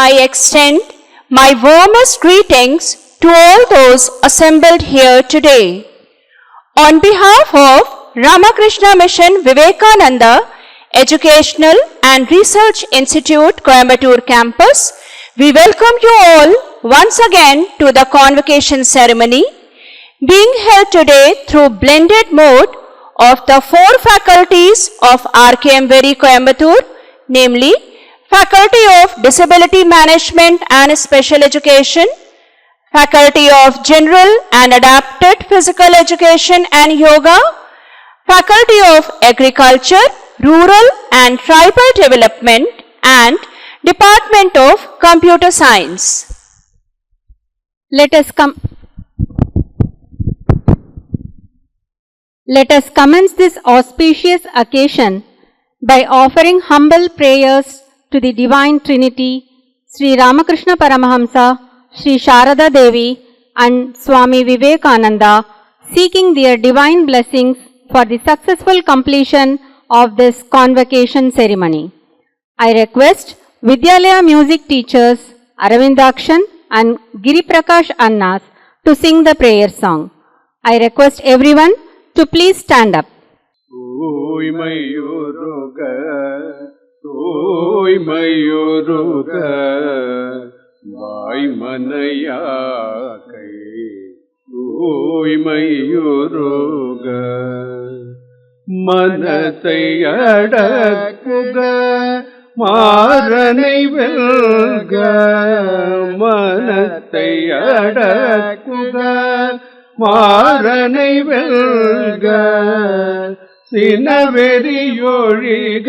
I extend my warmest greetings to all those assembled here today. On behalf of Ramakrishna Mission Vivekananda Educational and Research Institute, Coimbatore campus, we welcome you all once again to the Convocation ceremony, being held today through blended mode of the 4 faculties of RKMVERI Coimbatore, namely Faculty of Disability Management and Special Education, Faculty of General and Adapted Physical Education and Yoga, Faculty of Agriculture, Rural and Tribal Development, and Department of Computer Science. Let us commence this auspicious occasion by offering humble prayers to the Divine Trinity, Sri Ramakrishna Paramahamsa, Sri Sharada Devi and Swami Vivekananda, seeking their divine blessings for the successful completion of this Convocation ceremony. I request Vidyalaya music teachers Aravindakshan and Giri Prakash Annas to sing the prayer song. I request everyone to please stand up. தூய்மையுருக வாய்மனையாக்கை தூய்மையுருக மனத்தை அடக்குக மாறனை வெல்க மனத்தை அடக்குக மாறனை வெல்க சினவெறியொழிக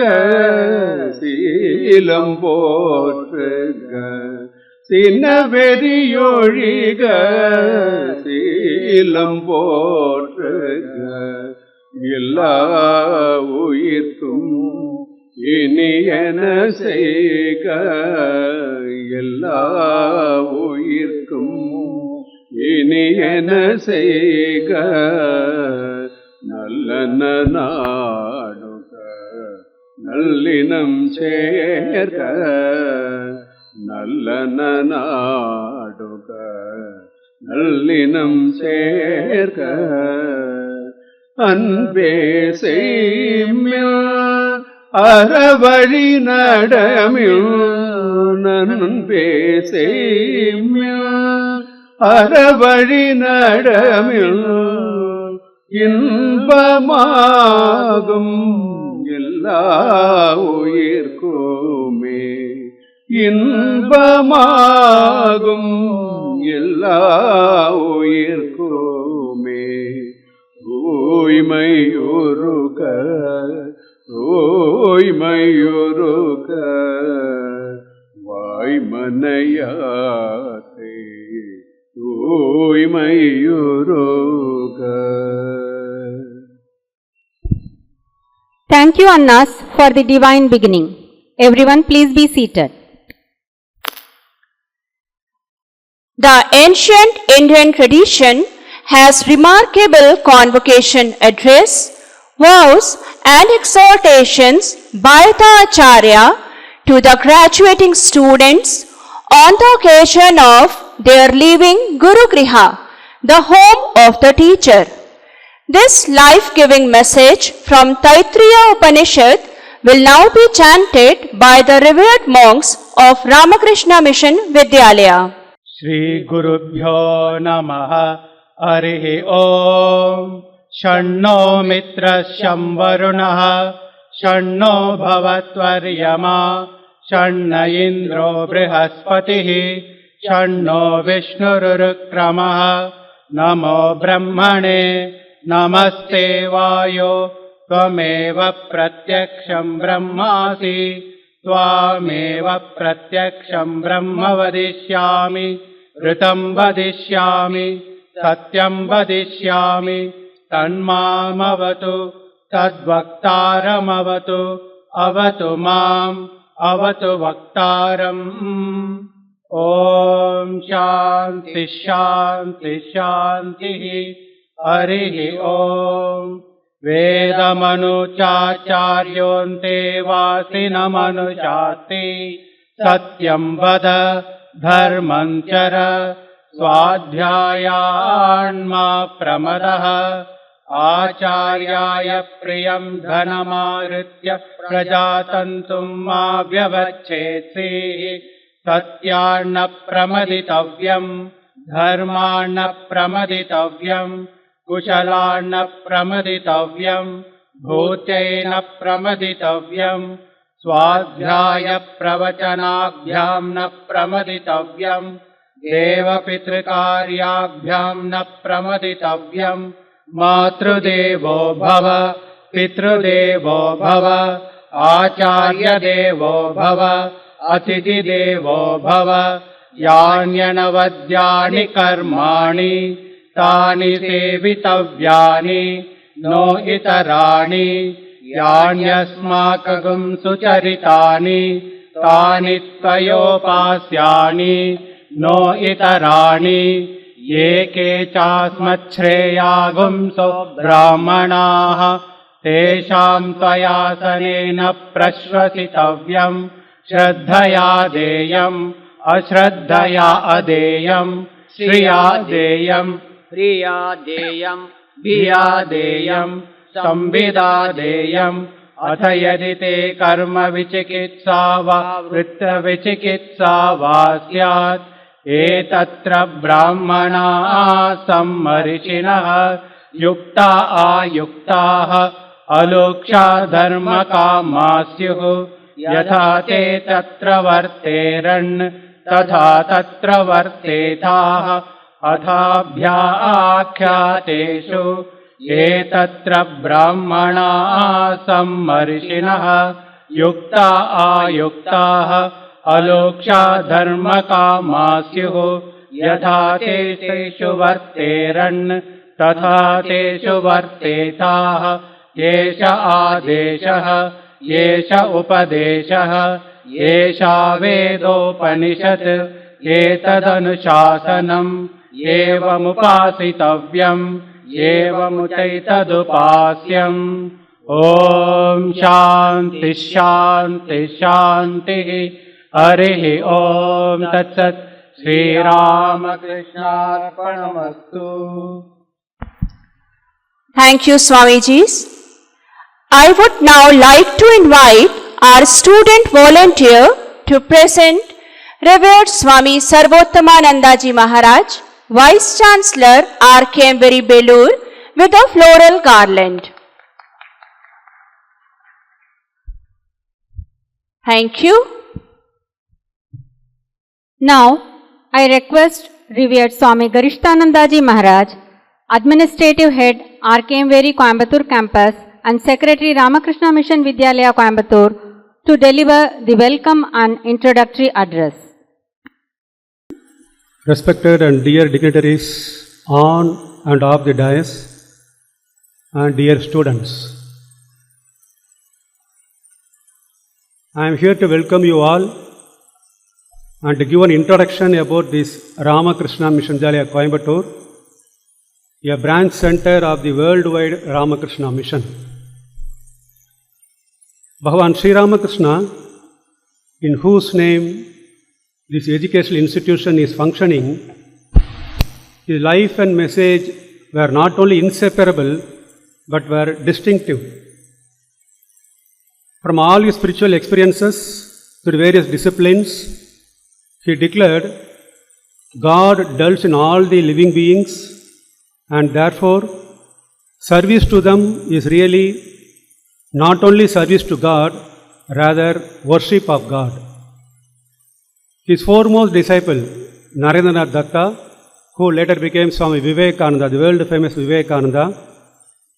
சீலம் போற்றுக சினவெறியொழிக சீலம் போற்றுக எல்லா உயிர்க்கும் இனியன செய்க எல்லா உயிர்க்கும் இனியன செய்க நல்லன நாடுக நல்லினம் சேர்க நல்லன நாடுக நல்லினம் சேர்க அன்பே செய்மில் அறவழி நடமில் நன்பே செய்மில் அறவழி நடமில் இன்பமாகும் எல்லா உயிர்க்குமே இன்பமாகும் எல்லா உயிர்க்குமே தூய்மையுருக தூய்மையுருக வாய்மனையாக்கை தூய்மையுருக. Thank you, Annas, for the divine beginning. Everyone, please be seated. The ancient Indian tradition has remarkable convocation address, vows and exhortations by the Acharya to the graduating students on the occasion of their leaving Guru Griha, the home of the teacher. This life-giving message from Taittiriya Upanishad will now be chanted by the revered monks of Ramakrishna Mission Vidyalaya. Shri Gurubhyo Namaha Harihi Om Shanno Mitrashyam Varunaha Shanno Bhavatvaryama Shanna Indro Brihaspatihi Shanno Vishnurukramaha Namo Brahmane Namaste Vayo Tvameva Pratyaksham Brahmasi Tvameva Pratyaksham Brahma Vadishyami Ritam Vadishyami Satyam Vadishyami Tanmamavatu Tadvaktaramavatu Avatu Mam Avatu Vaktaram. Om Shanti Shanti Shanti Harihi Om Vedamanuchacharyonte Vasinamanujati सत्यं वद धर्मं चर स्वाध्यायान्मा प्रमदः आचार्याय प्रियं धनमाहृत्य प्रजातन्तुं मा व्यवच्छेत्सीः सत्यान्न प्रमदितव्यं धर्मान्न प्रमदितव्यं कुशलान्न प्रमदितव्यं भूत्यैन प्रमदितव्यं स्वाध्याय प्रवचनाभ्यां न प्रमदितव्यं देवपितृकार्याभ्यां न प्रमदितव्यं मातृदेवो भव पितृदेवो भव आचार्यदेवो भव अतिथिदेवो भव यान्यनवद्यानि कर्माणि तानि सेवितव्यानि नो इतराणि यान्यस्माकं सुचरितानि तानि त्वयोपास्यानि नो इतराणि ये के चास्मच्छ्रेयागुंसो ब्राह्मणाः तेषां त्वयासनेन प्रश्वसितव्यं श्रद्धया देयम् अश्रद्धया अदेयम् श्रिया देयम् प्रिया देयम् भिया देयम् संविदा देयम् अथ यदि ते कर्म विचिकित्सा वा वृत्तविचिकित्सा वा स्यात् एतत्र ब्राह्मणाः सम्मरीचिनः युक्ता आयुक्ताः अलोक्षा धर्मकामा स्युः यथा ते तत्र वर्तेरन् तथा तत्र वर्तेताः अथाभ्याख्यातेषु ये तत्र ब्राह्मणाः सम्मर्षिणः युक्ता आयुक्ताः अलोक्षा धर्मकामा स्युः यथा तेषु वर्तेरन् तथा तेषु वर्तेताः एष आदेशः एष उपदेशः एषा वेदोपनिषत् एतदनुशासनम् एवमुपासितव्यम् एवमुचैतदुपास्यम् ॐ शान्ति शान्ति शान्तिः हरिः ॐ तत्सत् श्रीरामकृष्णार्पणमस्तु। Thank you, Swamijis. I would now like to invite our student volunteer to present Revered Swami Sarvottamanandaji Maharaj, Vice Chancellor RKMVERI Belur, with a floral garland. Thank you. Now, I request Revered Swami Garishtanandaji Maharaj, Administrative Head, RKMVERI Coimbatore Campus and Secretary Ramakrishna Mission Vidyalaya Coimbatore, to deliver the welcome and introductory address. Respected and dear dignitaries on and off the dais, and dear students, I am here to welcome you all and to give an introduction about this Ramakrishna Mission Vidyalaya Coimbatore, a branch center of the worldwide Ramakrishna Mission. Bhagavan Sri Ramakrishna, in whose name this educational institution is functioning, his life and message were not only inseparable but were distinctive. From all his spiritual experiences to the various disciplines, he declared, God dwells in all the living beings, and therefore service to them is really not only service to God, rather worship of God. His foremost disciple, Narendranath Datta, who later became Swami Vivekananda, the world famous Vivekananda,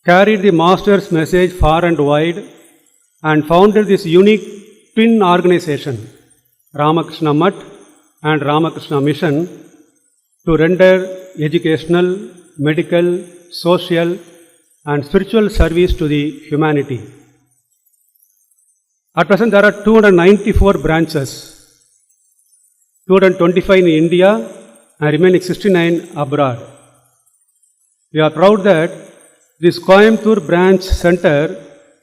carried the Master's message far and wide and founded this unique twin organization, Ramakrishna Math and Ramakrishna Mission, to render educational, medical, social and spiritual service to the humanity. At present there are 294 branches, 225 in India and remaining 69 abroad. We are proud that this Coimbatore branch center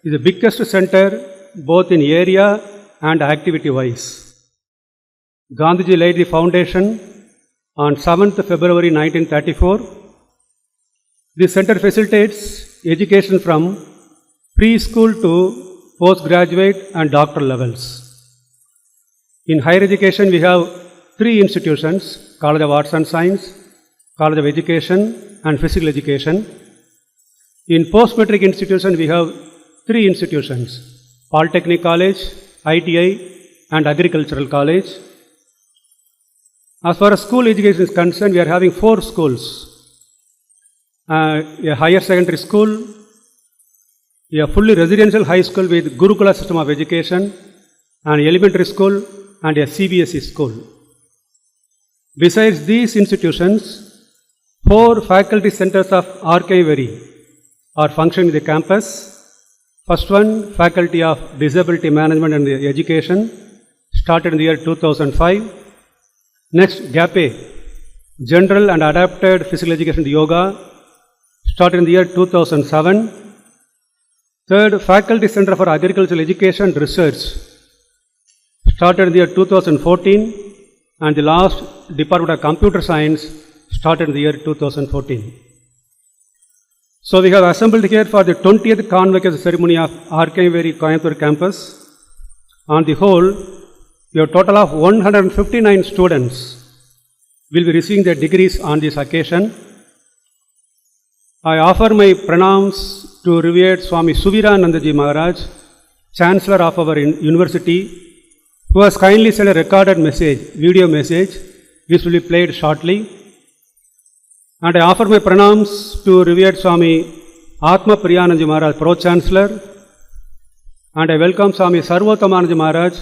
is the biggest center both in area and activity wise. Gandhiji laid the foundation on 7th February 1934. This center facilitates education from preschool to postgraduate and doctoral levels. In higher education, we have 3 institutions: College of Arts and Science, College of Education, and Physical Education. In post-matric institution, we have 3 institutions: Polytechnic College, ITI, and Agricultural College. As far as school education is concerned, we are having 4 schools. A higher secondary school, a fully residential high school with Gurukula system of education, an elementary school, and a CBSE school. Besides these institutions, 4 faculty centers of RKMVERI are functioning in the campus. First one, Faculty of Disability Management and Education, started in the year 2005. Next, GAPE, General and Adapted Physical Education Yoga, started in the year 2007. Third, Faculty Center for Agricultural Education and Research, started in the year 2014. And the last, Department of Computer Science, started in the year 2014. So we have assembled here for the 20th Convocation ceremony of RKMVERI Coimbatore campus. On the whole, we have a total of 159 students will be receiving their degrees on this occasion. I offer my pranams to revered Swami Suviranandaji Maharaj, Chancellor of our university, who has kindly sent a recorded message, video message, which will be played shortly. And I offer my pranams to revered Swami Atma Priyanandaji Maharaj, Pro-Chancellor, and I welcome Swami Sarvottamanandaji Maharaj,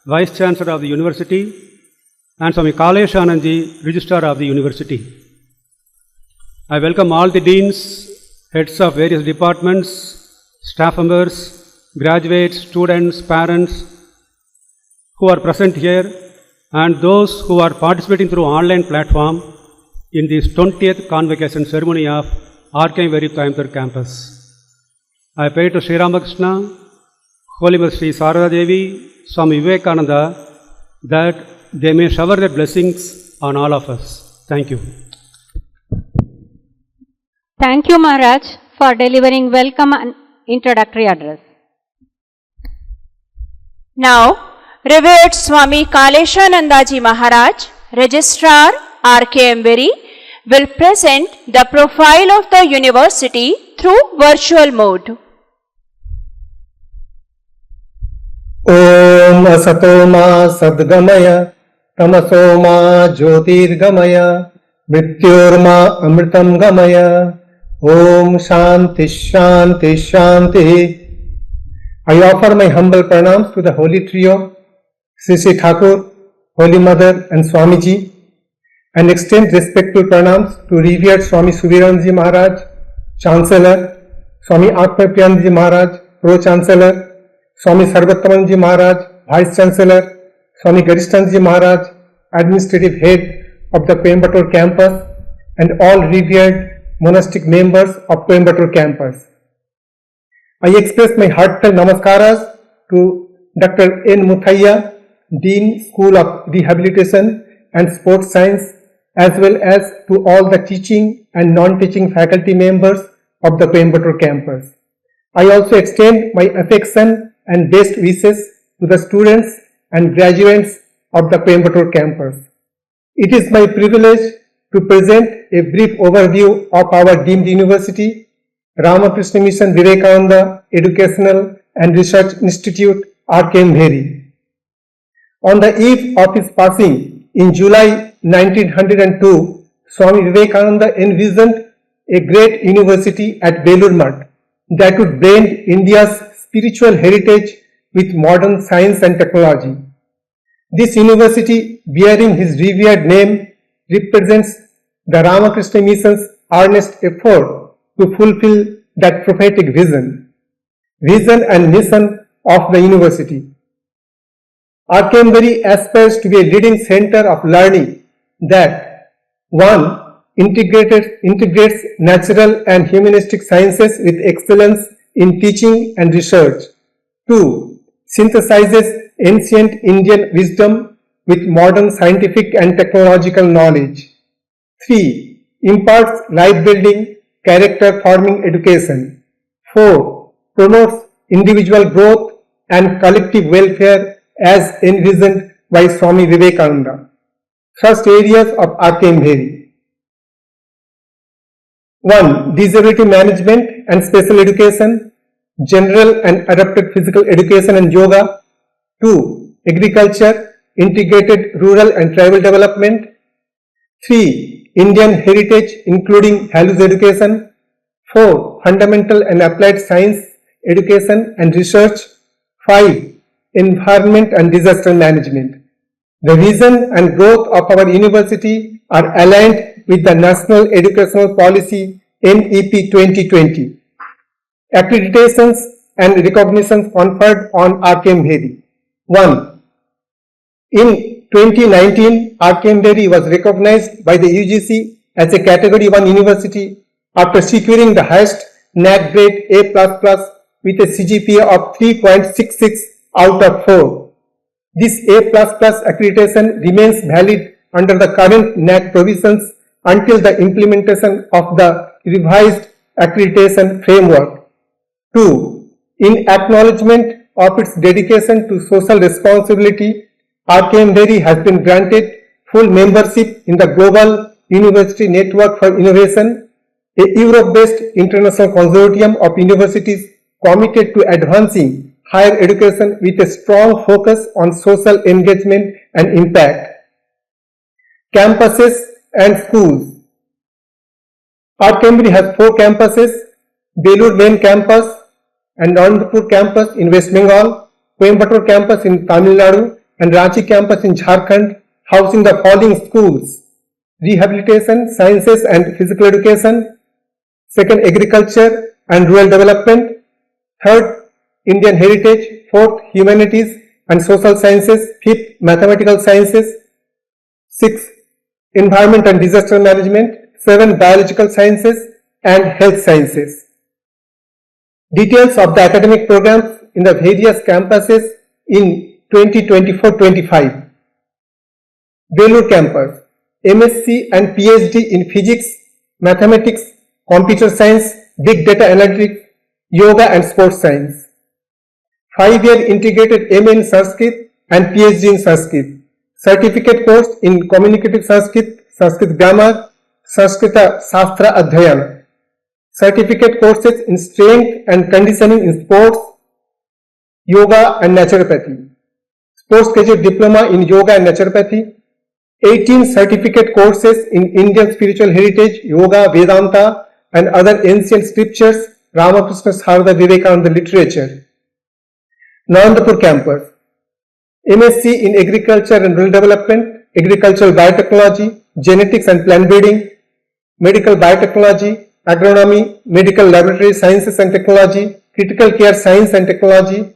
Vice Chancellor of the University, and Swami Kaleshanandaji, Registrar of the University. I welcome all the deans, heads of various departments, staff members, graduates, students, parents who are present here, and those who are participating through online platform in this 20th Convocation ceremony of RKMVERI Coimbatore campus. I pray to Sri Ramakrishna, Holy Mother Sri Sarada Devi, Swami Vivekananda, that they may shower their blessings on all of us. Thank you. Thank you, Maharaj, for delivering welcome and introductory address. Now, revered Swami Kaleshanandaji Maharaj, Registrar, RKMVERI, will present the profile of the university through virtual mode. Om Asatoma Sadgamaya Tamasoma Jyotirgamaya Mrityorma Amritam Gamaya Om Shanti Shanti Shanti. I offer my humble pranams to the Holy Trio, Sri Sri Thakur, Holy Mother and Swamiji, and extend respectful pranams to revered Swami Suviranandaji Maharaj, Chancellor, Swami Atma Priyanandaji Maharaj, Pro-Chancellor, Swami Sarvottamanandaji Maharaj, Vice Chancellor, Swami Garishtandaji Maharaj, Administrative Head of the Coimbatore campus, and all revered monastic members of Coimbatore campus. I express my heartfelt namaskaras to Dr. N. Muthaiya, Dean, School of Rehabilitation and Sports Science, as well as to all the teaching and non-teaching faculty members of the Coimbatore campus. I also extend my affection and best wishes to the students and graduates of the Coimbatore campus. It is my privilege to present a brief overview of our deemed university, Ramakrishna Mission Vivekananda Educational and Research Institute, RKMVERI. On the eve of his passing in July 1902, Swami Vivekananda envisioned a great university at Belur Math that would blend India's spiritual heritage with modern science and technology. This university, bearing his revered name, represents the Ramakrishna Mission's earnest effort to fulfill that prophetic vision and mission of the university. RKMVERI aspires to be a leading center of learning that 1. Integrates natural and humanistic sciences with excellence in teaching and research. 2. Synthesizes ancient Indian wisdom with modern scientific and technological knowledge. 3. Imparts life-building, character-forming education. 4. Promotes individual growth and collective welfare as envisioned by Swami Vivekananda. First areas of RKMVERI. 1. Disability management and special education, general and adapted physical education and yoga. 2. Agriculture, integrated rural and tribal development. 3. Indian heritage including values education. 4. Fundamental and applied science education and research. 5. Environment and disaster management. The vision and growth of our university are aligned with the National Educational Policy NEP 2020. Accreditations and recognitions conferred on RKMVERI. 1. In 2019, RKMVERI was recognized by the UGC as a Category 1 university after securing the highest NAC grade A++ with a CGPA of 3.66 out of 4. This A++ accreditation remains valid under the current NAC provisions until the implementation of the revised accreditation framework. 2. In acknowledgement of its dedication to social responsibility, RKMVERI has been granted full membership in the Global University Network for Innovation, a Europe-based international consortium of universities committed to advancing higher education with a strong focus on social engagement and impact. Campuses and schools. RKMVERI has 4 campuses: Belur main campus and Nandpur campus in West Bengal, Coimbatore campus in Tamil Nadu, and Ranchi campus in Jharkhand, housing the following schools: Rehabilitation, Sciences and Physical Education; 2nd, Agriculture and Rural Development; 3rd, Indian Heritage; 4th, Humanities and Social Sciences; 5th, Mathematical Sciences; 6th, Environment and Disaster Management; 7th, Biological Sciences and Health Sciences. Details of the academic programs in the various campuses in 2024-25. Belur campus, MSc and PhD in Physics, Mathematics, Computer Science, Big Data Analytics, Yoga and Sports Science. 5-year integrated MA in Sanskrit and PhD in Sanskrit. Certificate course in Communicative Sanskrit, Sanskrit Grammar, Sanskrita Shastra Adhyayana. Certificate courses in Strength and Conditioning in Sports, Yoga and Naturopathy. Postgraduate Diploma in Yoga and Naturopathy. 18 certificate courses in Indian Spiritual Heritage, Yoga, Vedanta and other ancient scriptures, Ramakrishna Sarada Vivekananda literature. Nandpur campus, MSc in Agriculture and Rural Development, Agricultural Biotechnology, Genetics and Plant Breeding, Medical Biotechnology, Agronomy, Medical Laboratory Sciences and Technology, Critical Care Science and Technology,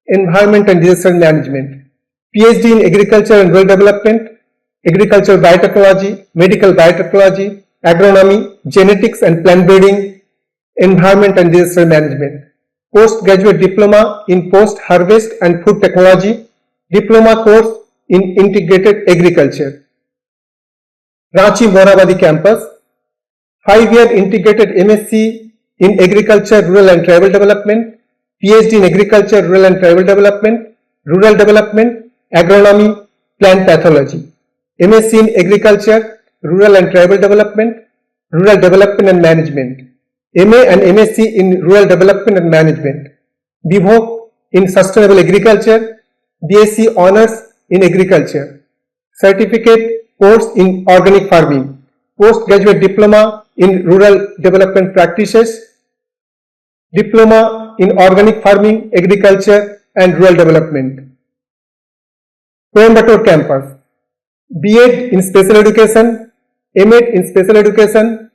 Environment and Disaster Management. PhD in Agriculture and Rural Development, Agricultural Biotechnology, Medical Biotechnology, Agronomy, Genetics and Plant Breeding, Environment and Disaster Management. Postgraduate Diploma in Post-Harvest and Food Technology, Diploma course in Integrated Agriculture. Ranchi Moravadi campus, 5-year integrated MSc in Agriculture, Rural and Tribal Development, PhD in Agriculture, Rural and Tribal Development, Rural Development, Agronomy, Plant Pathology. MSc in Agriculture, Rural and Tribal Development, Rural Development and Management. MA and MSc in Rural Development and Management. BVoc in Sustainable Agriculture, BSc Honours in Agriculture. Certificate course in Organic Farming. Postgraduate Diploma in Rural Development Practices. Diploma in Organic Farming, Agriculture and Rural Development. Coimbatore campus, B.Ed in Special Education, M.Ed in Special Education,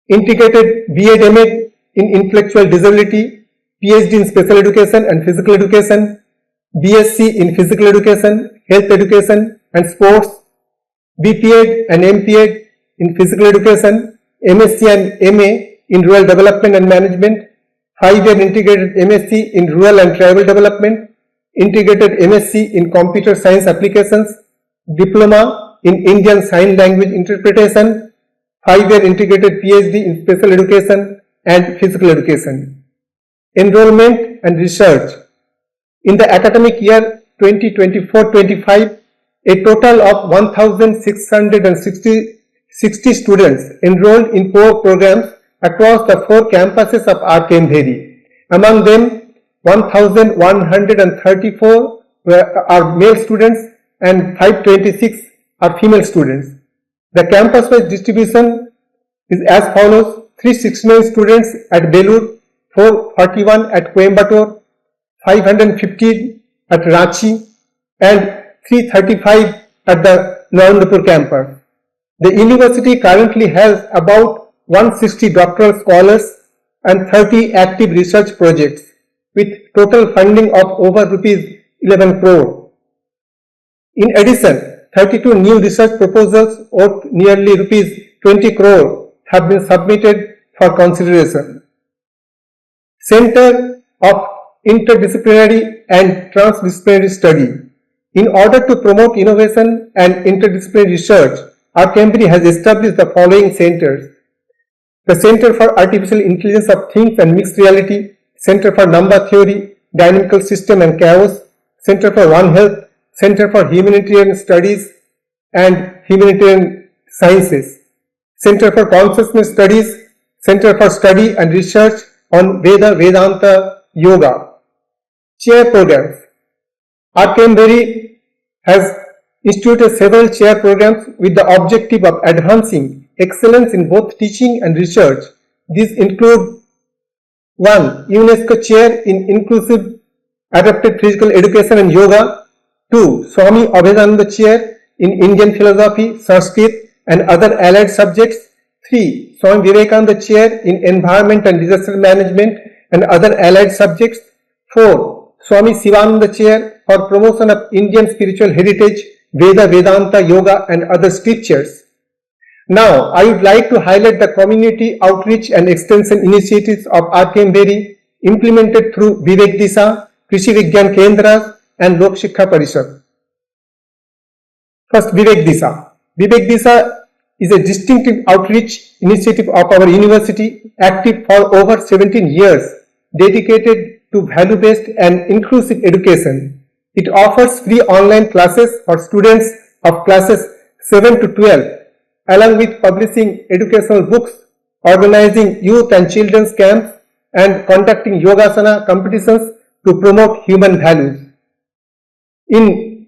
Integrated B.Ed M.Ed in Intellectual Disability, PhD in Special Education and Physical Education, BSc in Physical Education, Health Education and Sports, BPed and MPed in Physical Education, MSc and MA in Rural Development and Management, 5-year integrated MSc in Rural and Tribal Development, integrated MSc in Computer Science Applications, Diploma in Indian Sign Language Interpretation, 5-year integrated PhD in Special Education and Physical Education. Enrollment and research. In the academic year 2024-25, a total of 1,660 students enrolled in 4 programs across the 4 campuses of RKMVERI. Among them, 1,134 are male students and 526 are female students. The campus-wise distribution is as follows: 369 students at Belur, 441 at Coimbatore, 515 at Ranchi, and 335 at the Narendra campus. The university currently has about 160 doctoral scholars and 30 active research projects with total funding of over rupees 11 crore. In addition, 32 new research proposals worth nearly rupees 20 crore have been submitted for consideration. Center of Interdisciplinary and Transdisciplinary Study. In order to promote innovation and interdisciplinary research, RKMVERI has established the following centers: the Center for Artificial Intelligence of Things and Mixed Reality, Center for Number Theory, Dynamical System and Chaos, Center for One Health, Center for Humanitarian Studies and Humanitarian Sciences, Center for Consciousness Studies, Center for Study and Research on Veda, Vedanta, Yoga. Chair programs. RKMVERI has instituted several chair programs with the objective of advancing excellence in both teaching and research. These include: 1. UNESCO Chair in Inclusive Adapted Physical Education and Yoga. 2. Swami Abhedananda Chair in Indian Philosophy, Sanskrit and other allied subjects. 3. Swami Vivekananda Chair in Environment and Disaster Management and other allied subjects. 4. Swami Sivananda Chair for Promotion of Indian Spiritual Heritage, Veda, Vedanta, Yoga and other scriptures. Now, I would like to highlight the community outreach and extension initiatives of RKMVERI implemented through Vivek Disha, Krishi Vigyan Kendras and Lok Shikha Parishad. First, Vivek Disha. Vivek Disha is a distinctive outreach initiative of our university, active for over 17 years, dedicated to value-based and inclusive education. It offers free online classes for students of classes 7 to 12, along with publishing educational books, organizing youth and children's camps, and conducting yogasana competitions to promote human values. In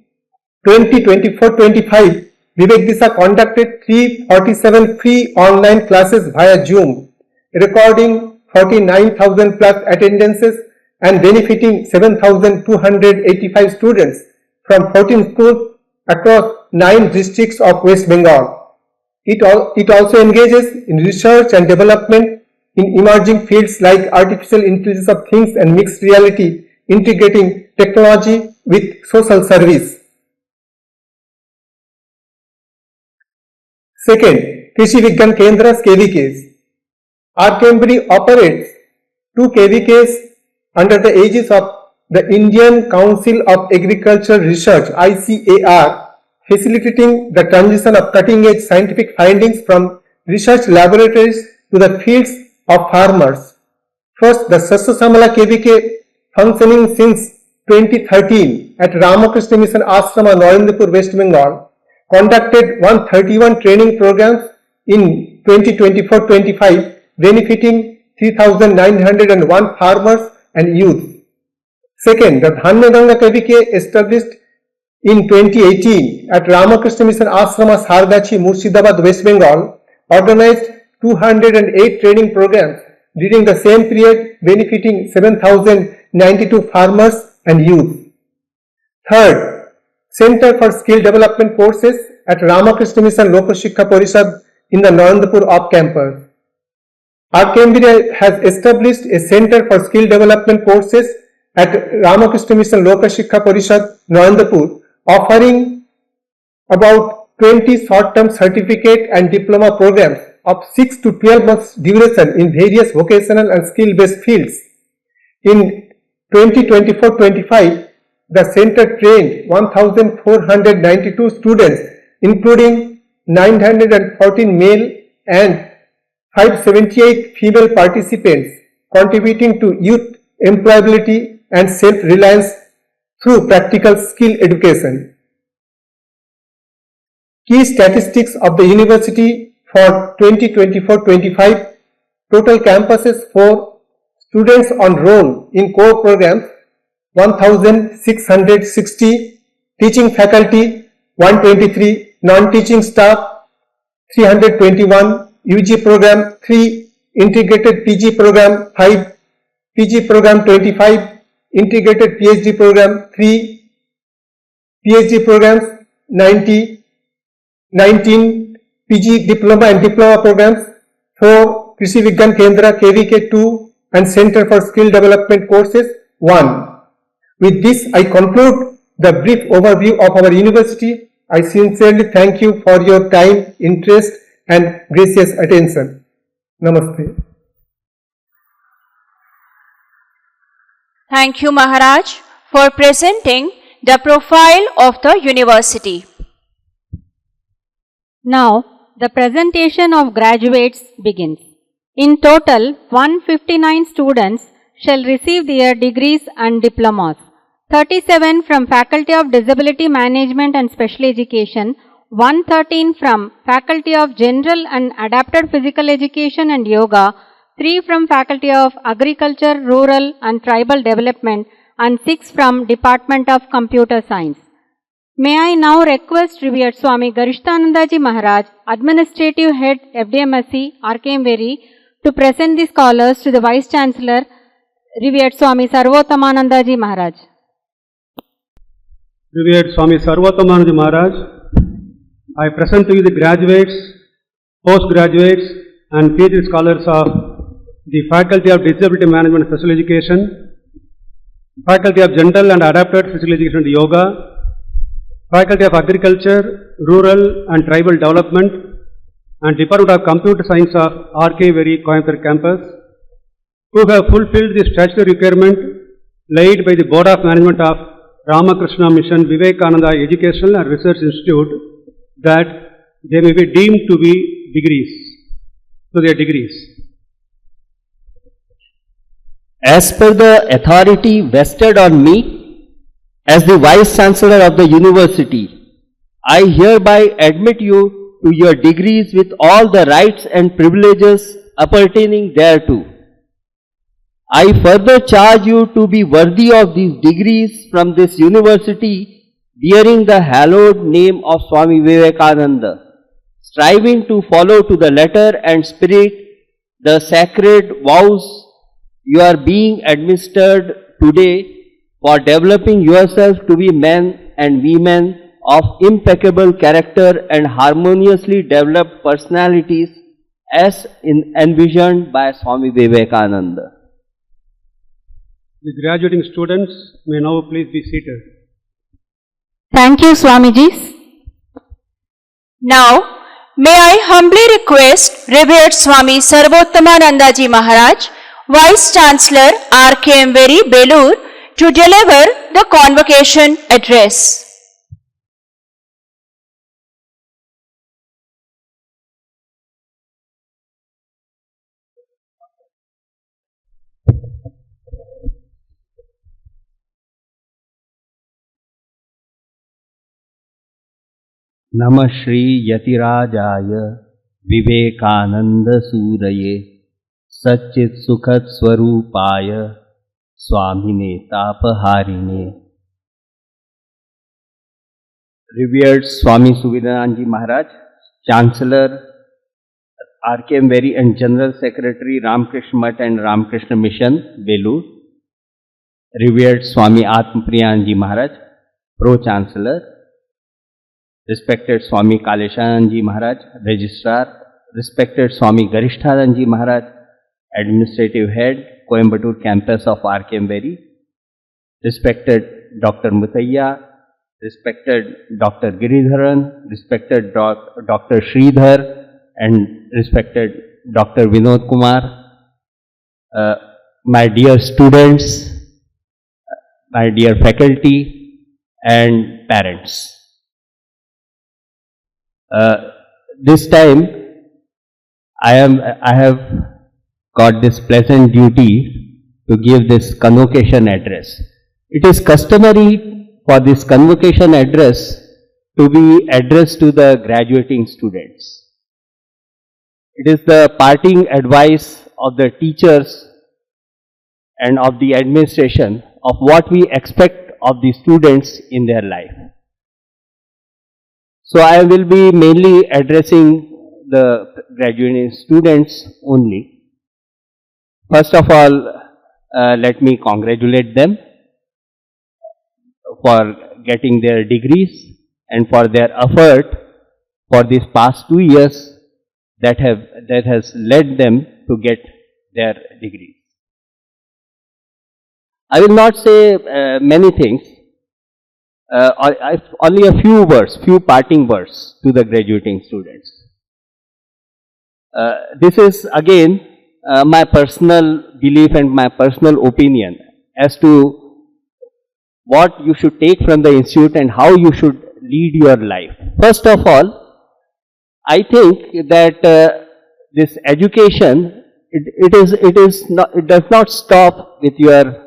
2024-25, Vivek Disha conducted 347 free online classes via Zoom, recording 49,000 plus attendances and benefiting 7,285 students from 14 schools across 9 districts of West Bengal. It also engages in research and development in emerging fields like artificial intelligence of things and mixed reality, integrating technology with social service. Second, Krishi Vigyan Kendras KVKs. RKMVERI operates 2 KVKs under the aegis of the Indian Council of Agricultural Research (ICAR), facilitating the transition of cutting-edge scientific findings from research laboratories to the fields of farmers. First, the Sasya Samala KVK, functioning since 2013 at Ramakrishna Mission Ashrama, Narendrapur, West Bengal, conducted 131 training programs in 2024-25, benefiting 3,901 farmers and youth. Second, the Dhanya Ganga KVK, established in 2018 at Ramakrishna Mission Ashrama, Sargachi, Murshidabad, West Bengal, organized 208 training programs during the same period, benefiting 7,092 farmers and youth. Third, Center for Skill Development Courses at Ramakrishna Mission Lok Shikha Parishad in the Narendrapur off-campus. RKMVERI has established a Center for Skill Development Courses at Ramakrishna Mission Lok Shikha Parishad, Narendrapur, offering about 20 short-term certificate and diploma programs of 6 to 12 months duration in various vocational and skill-based fields. In 2024-25, the center trained 1,492 students, including 914 male and 578 female participants, contributing to youth employability and self-reliance through practical skill education. Key statistics of the university for 2024-25: total campuses for students on roll in core programs 1,660, teaching faculty 123, non-teaching staff 321, UG program 3, integrated PG program 5, PG program 25, integrated PhD program 3, PhD programs 19, PG diploma and diploma programs 4, Krishi Vigyan Kendra KVK 2 and Center for Skill Development courses 1. With this, I conclude the brief overview of our university. I sincerely thank you for your time, interest and gracious attention. Namaste. Thank you, Maharaj, for presenting the profile of the university. Now, the presentation of graduates begins. In total, 159 students shall receive their degrees and diplomas. 37 from Faculty of Disability Management and Special Education, 113 from Faculty of General and Adapted Physical Education and Yoga, 3 from Faculty of Agriculture, Rural and Tribal Development, and 6 from Department of Computer Science. May I now request Revered Swami Garishtanandaji Maharaj, Administrative Head FDMSC, RKMVERI, to present the scholars to the Vice Chancellor, Revered Swami Sarvotamanandaji Maharaj. Revered Swami Sarvotamanandaji Maharaj, I present to you the graduates, postgraduates and PhD scholars of the Faculty of Disability Management and Special Education, Faculty of General and Adapted Physical Education and Yoga, Faculty of Agriculture, Rural and Tribal Development and Department of Computer Science of RKMVERI Coimbatore campus, who have fulfilled the statutory requirement laid by the Board of Management of Ramakrishna Mission Vivekananda Educational and Research Institute, that they may be deemed to be their degrees. As per the authority vested on me as the Vice Chancellor of the University, I hereby admit you to your degrees with all the rights and privileges appertaining thereto. I further charge you to be worthy of these degrees from this university, bearing the hallowed name of Swami Vivekananda, striving to follow to the letter and spirit the sacred vows you are being administered today for developing yourself to be men and women of impeccable character and harmoniously developed personalities as envisioned by Swami Vivekananda. The graduating students may now please be seated. Thank you, Swamijis. Now, may I humbly request Revered Swami Sarvotamanandaji Maharaj, Vice Chancellor RKMVERI Belur, to deliver the Convocation address. Namah Shri Yatirajaya Vivekananda Suraye Satchit Sukhat Swarupaya Swamine Tapaharine. Revered Swami Suvidananji Maharaj, Chancellor, RKMVERI and General Secretary Ramakrishna Math and Ramakrishna Mission, Belur. Revered Swami Atmapriyanji Maharaj, Pro-Chancellor. Respected Swami Kaleshananji Maharaj, Registrar. Respected Swami Garishtananji Maharaj, Administrative Head, Coimbatore campus of RKMVERI. Respected Dr. Mutaiya, respected Dr. Giridharan, respected Dr. Sridhar, and respected Dr. Vinod Kumar, my dear students, my dear faculty and parents. This time I have got this pleasant duty to give this convocation address. It is customary for this convocation address to be addressed to the graduating students. It is the parting advice of the teachers and of the administration of what we expect of the students in their life. So I will be mainly addressing the graduating students only. First of all, let me congratulate them for getting their degrees and for their effort for these past 2 years that has led them to get their degrees. I will not say many things. Only a few parting words to the graduating students. This is again my personal belief and my personal opinion as to what you should take from the institute and how you should lead your life. First of all, I think that this education, it does not stop with your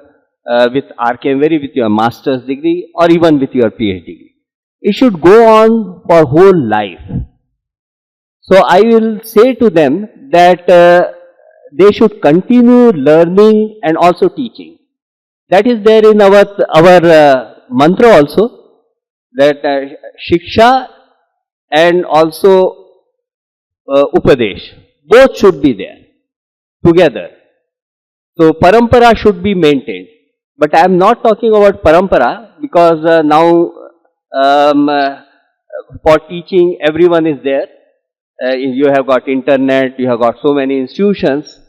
with RKMVERI, with your master's degree or even with your PhD degree. It should go on for whole life. So I will say to them that they should continue learning and also teaching. That is there in our mantra also, that Shiksha and also Upadesh, both should be there together. So Parampara should be maintained. But I am not talking about Parampara because now for teaching everyone is there. You have got internet, you have got so many institutions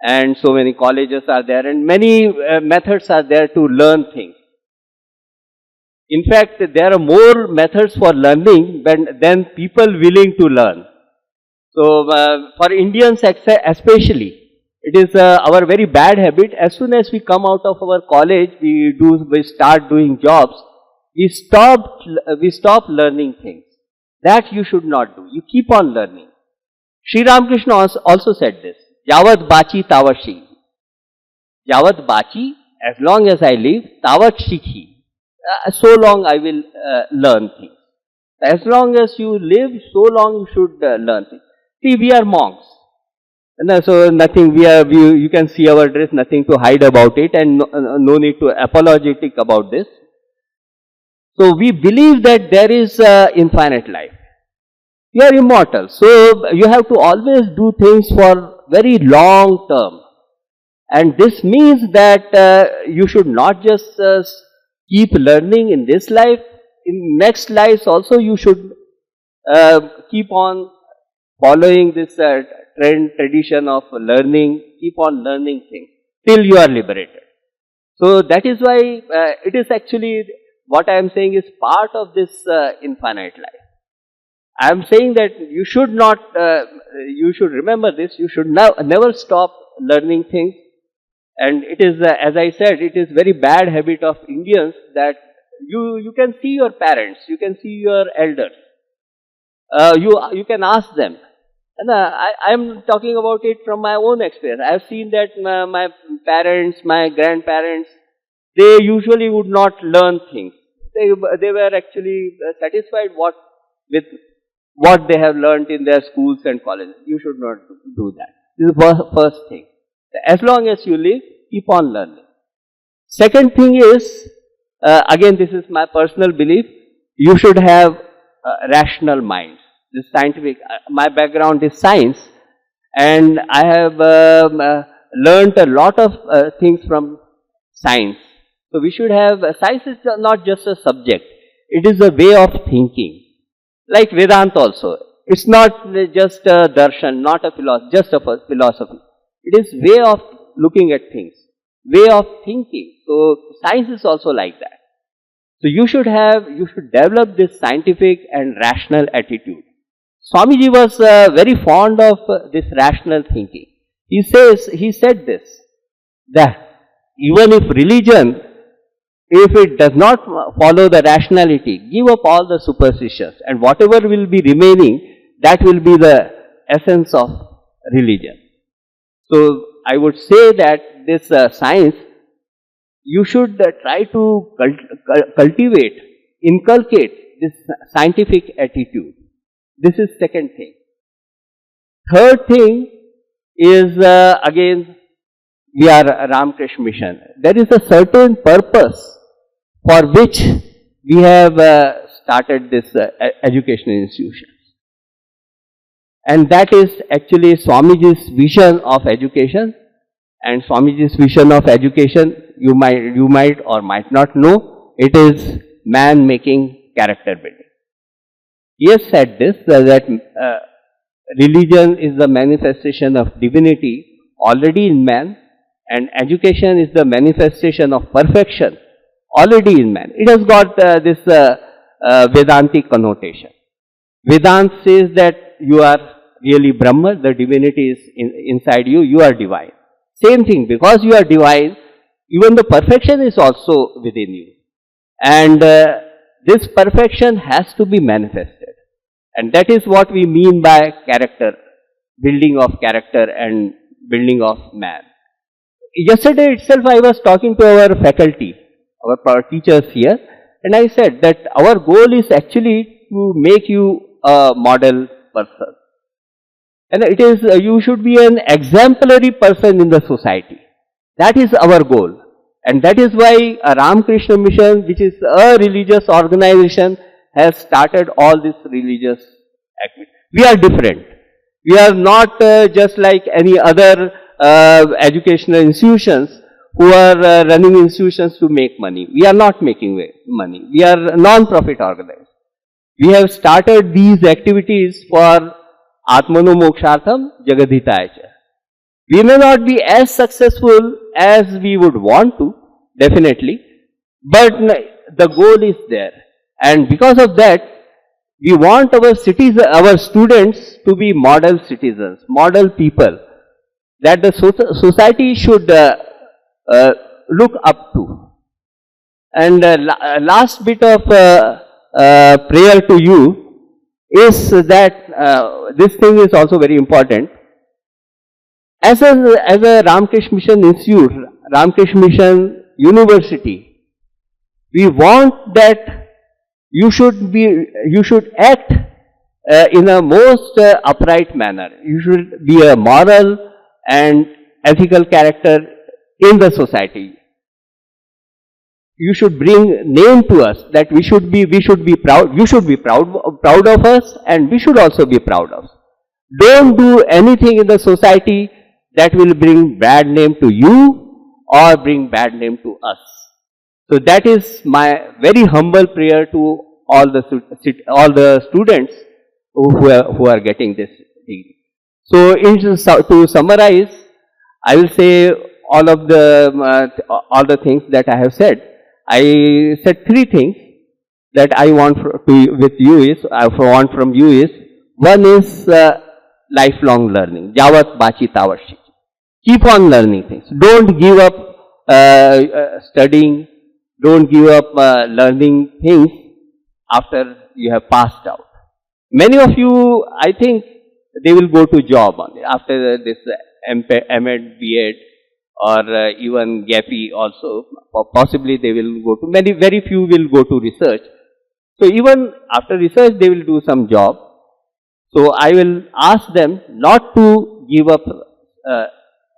and so many colleges are there and many methods are there to learn things. In fact, there are more methods for learning than people willing to learn. So for Indians especially, it is our very bad habit. As soon as we come out of our college, we start doing jobs. We stop learning things. That you should not do. You keep on learning. Sri Ramakrishna also said this. Yavat bachi tavat shikhi. Yavat bachi, as long as I live, tavat shikhi. So long I will learn things. As long as you live, so long you should learn things. See, we are monks. So nothing, you can see our dress, nothing to hide about it and no need to apologetic about this. So we believe that there is infinite life. You are immortal. So you have to always do things for very long term. And this means that you should not just keep learning in this life. In next lives also you should keep on following this tradition of learning, keep on learning things till you are liberated. So that is why it is actually, what I am saying is part of this infinite life. I am saying that you should not, you should remember this, you should never stop learning things. And it is, as I said, it is very bad habit of Indians that you can see your parents, you can see your elders. You can ask them. And I am talking about it from my own experience. I have seen that my parents, my grandparents, they usually would not learn things. They were actually satisfied with what they have learned in their schools and colleges. You should not do that. This is the first thing. As long as you live, keep on learning. Second thing is, again this is my personal belief, you should have rational minds. This scientific, my background is science and I have learned a lot of things from science. So we should have, science is not just a subject, it is a way of thinking. Like Vedanta also, it's not just a darshan, not a philosophy, just a philosophy. It is way of looking at things, way of thinking. So science is also like that. So you should develop this scientific and rational attitude. Swamiji was very fond of this rational thinking. He said this, that even if religion if it does not follow the rationality, give up all the superstitions, and whatever will be remaining, that will be the essence of religion. So I would say that this science, you should try to cultivate, inculcate this scientific attitude. This is second thing. Third thing is again, we are a Ramakrishna Mission. There is a certain purpose for which we have started this educational institution. And that is actually Swamiji's vision of education. And Swamiji's vision of education, you might or might not know, it is man making character building. He has said this, that religion is the manifestation of divinity already in man, and education is the manifestation of perfection already in man. It has got this Vedantic connotation. Vedanta says that you are really Brahma, the divinity is inside you, you are divine. Same thing, because you are divine, even the perfection is also within you. And this perfection has to be manifested. And that is what we mean by character, building of character and building of man. Yesterday itself I was talking to our faculty, our teachers here, and I said that our goal is actually to make you a model person. And it is, you should be an exemplary person in the society. That is our goal. And that is why a Ramakrishna Mission, which is a religious organization, has started all this religious activity. We are different. We are not just like any other educational institutions who are running institutions to make money. We are not making money. We are a non-profit organization. We have started these activities for Atmano Mokshartham Jagadhitaya. We may not be as successful as we would want to, definitely, but the goal is there. And because of that, we want our students to be model citizens, model people, that the society should look up to. And last bit of prayer to you is that this thing is also very important. As a Ramakrishna Mission Institute, Ramakrishna Mission University, we want that you should act in a most upright manner. You should be a moral and ethical character in the society. You should bring name to us, that we should be proud. You should be proud of us, and we should also be proud of us. Don't do anything in the society that will bring bad name to you or bring bad name to us. So that is my very humble prayer to all the students who are getting this degree. So to summarize, I will say all the things that I have said. I said three things that I want from you is, one is lifelong learning. Javat bachi tavat shiki. Keep on learning things. Don't give up studying. Don't give up learning things after you have passed out. Many of you, I think, they will go to job after this M.Ed, B.Ed, or even GAPI also. Possibly they will go to, very few will go to research. So even after research, they will do some job. So I will ask them not to give up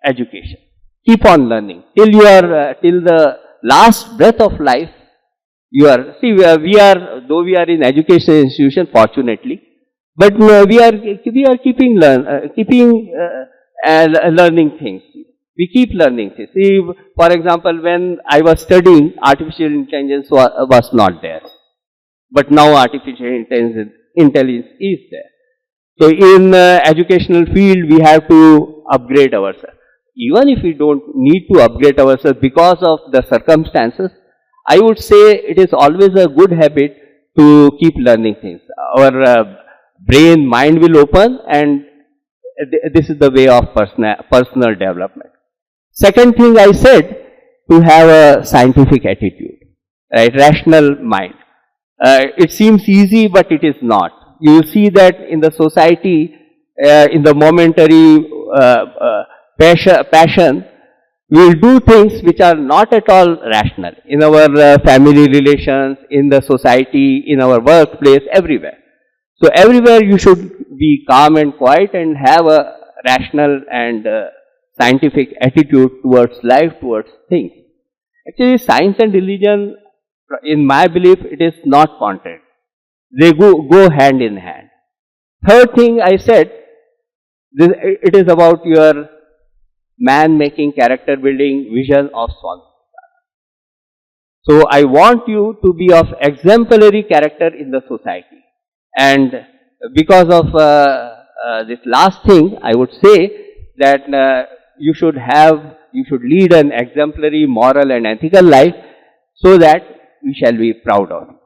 education. Keep on learning till the last breath of life. Though we are in education institution, fortunately, but we are keeping learning things. We keep learning things. See, for example, when I was studying, artificial intelligence was not there, but now artificial intelligence is there. So in educational field, we have to upgrade ourselves. Even if we don't need to upgrade ourselves because of the circumstances, I would say it is always a good habit to keep learning things. Our mind will open, and this is the way of personal development. Second thing I said, to have a scientific attitude. right? Rational mind. It seems easy, but it is not. You will see that in the society, in the momentary passion, we will do things which are not at all rational in our family relations, in the society, in our workplace, everywhere. So everywhere you should be calm and quiet and have a rational and scientific attitude towards life, towards things. Actually, science and religion, in my belief, it is not contrary. They go hand in hand. Third thing I said, it is about your man making character building vision of Swami. So I want you to be of exemplary character in the society. And because of this last thing, I would say that you should lead an exemplary moral and ethical life so that we shall be proud of you.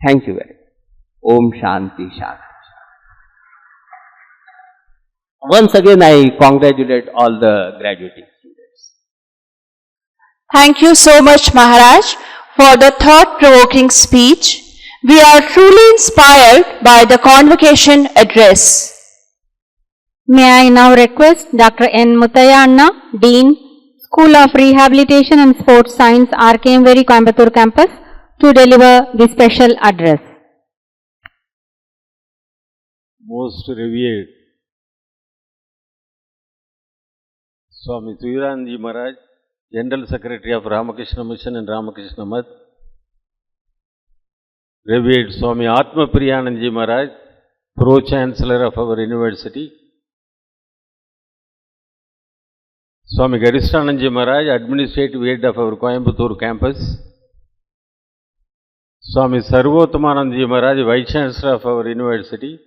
Thank you very much. Om Shanti Shanti. Once again, I congratulate all the graduating students. Thank you so much, Maharaj, for the thought-provoking speech. We are truly inspired by the Convocation address. May I now request Dr. N. Muttaya Anna, Dean, School of Rehabilitation and Sports Science, RKMVERI, Coimbatore campus, to deliver the special address. Most revered Swami Tuyaranji Maharaj, General Secretary of Ramakrishna Mission and Ramakrishna Math, revered Swami Atma Priyananji Maharaj, Pro-Chancellor of our University, Swami Garishtananji Maharaj, Administrative Head of our Coimbatore campus, Swami Sarvottamananji Maharaj, Vice Chancellor of our University.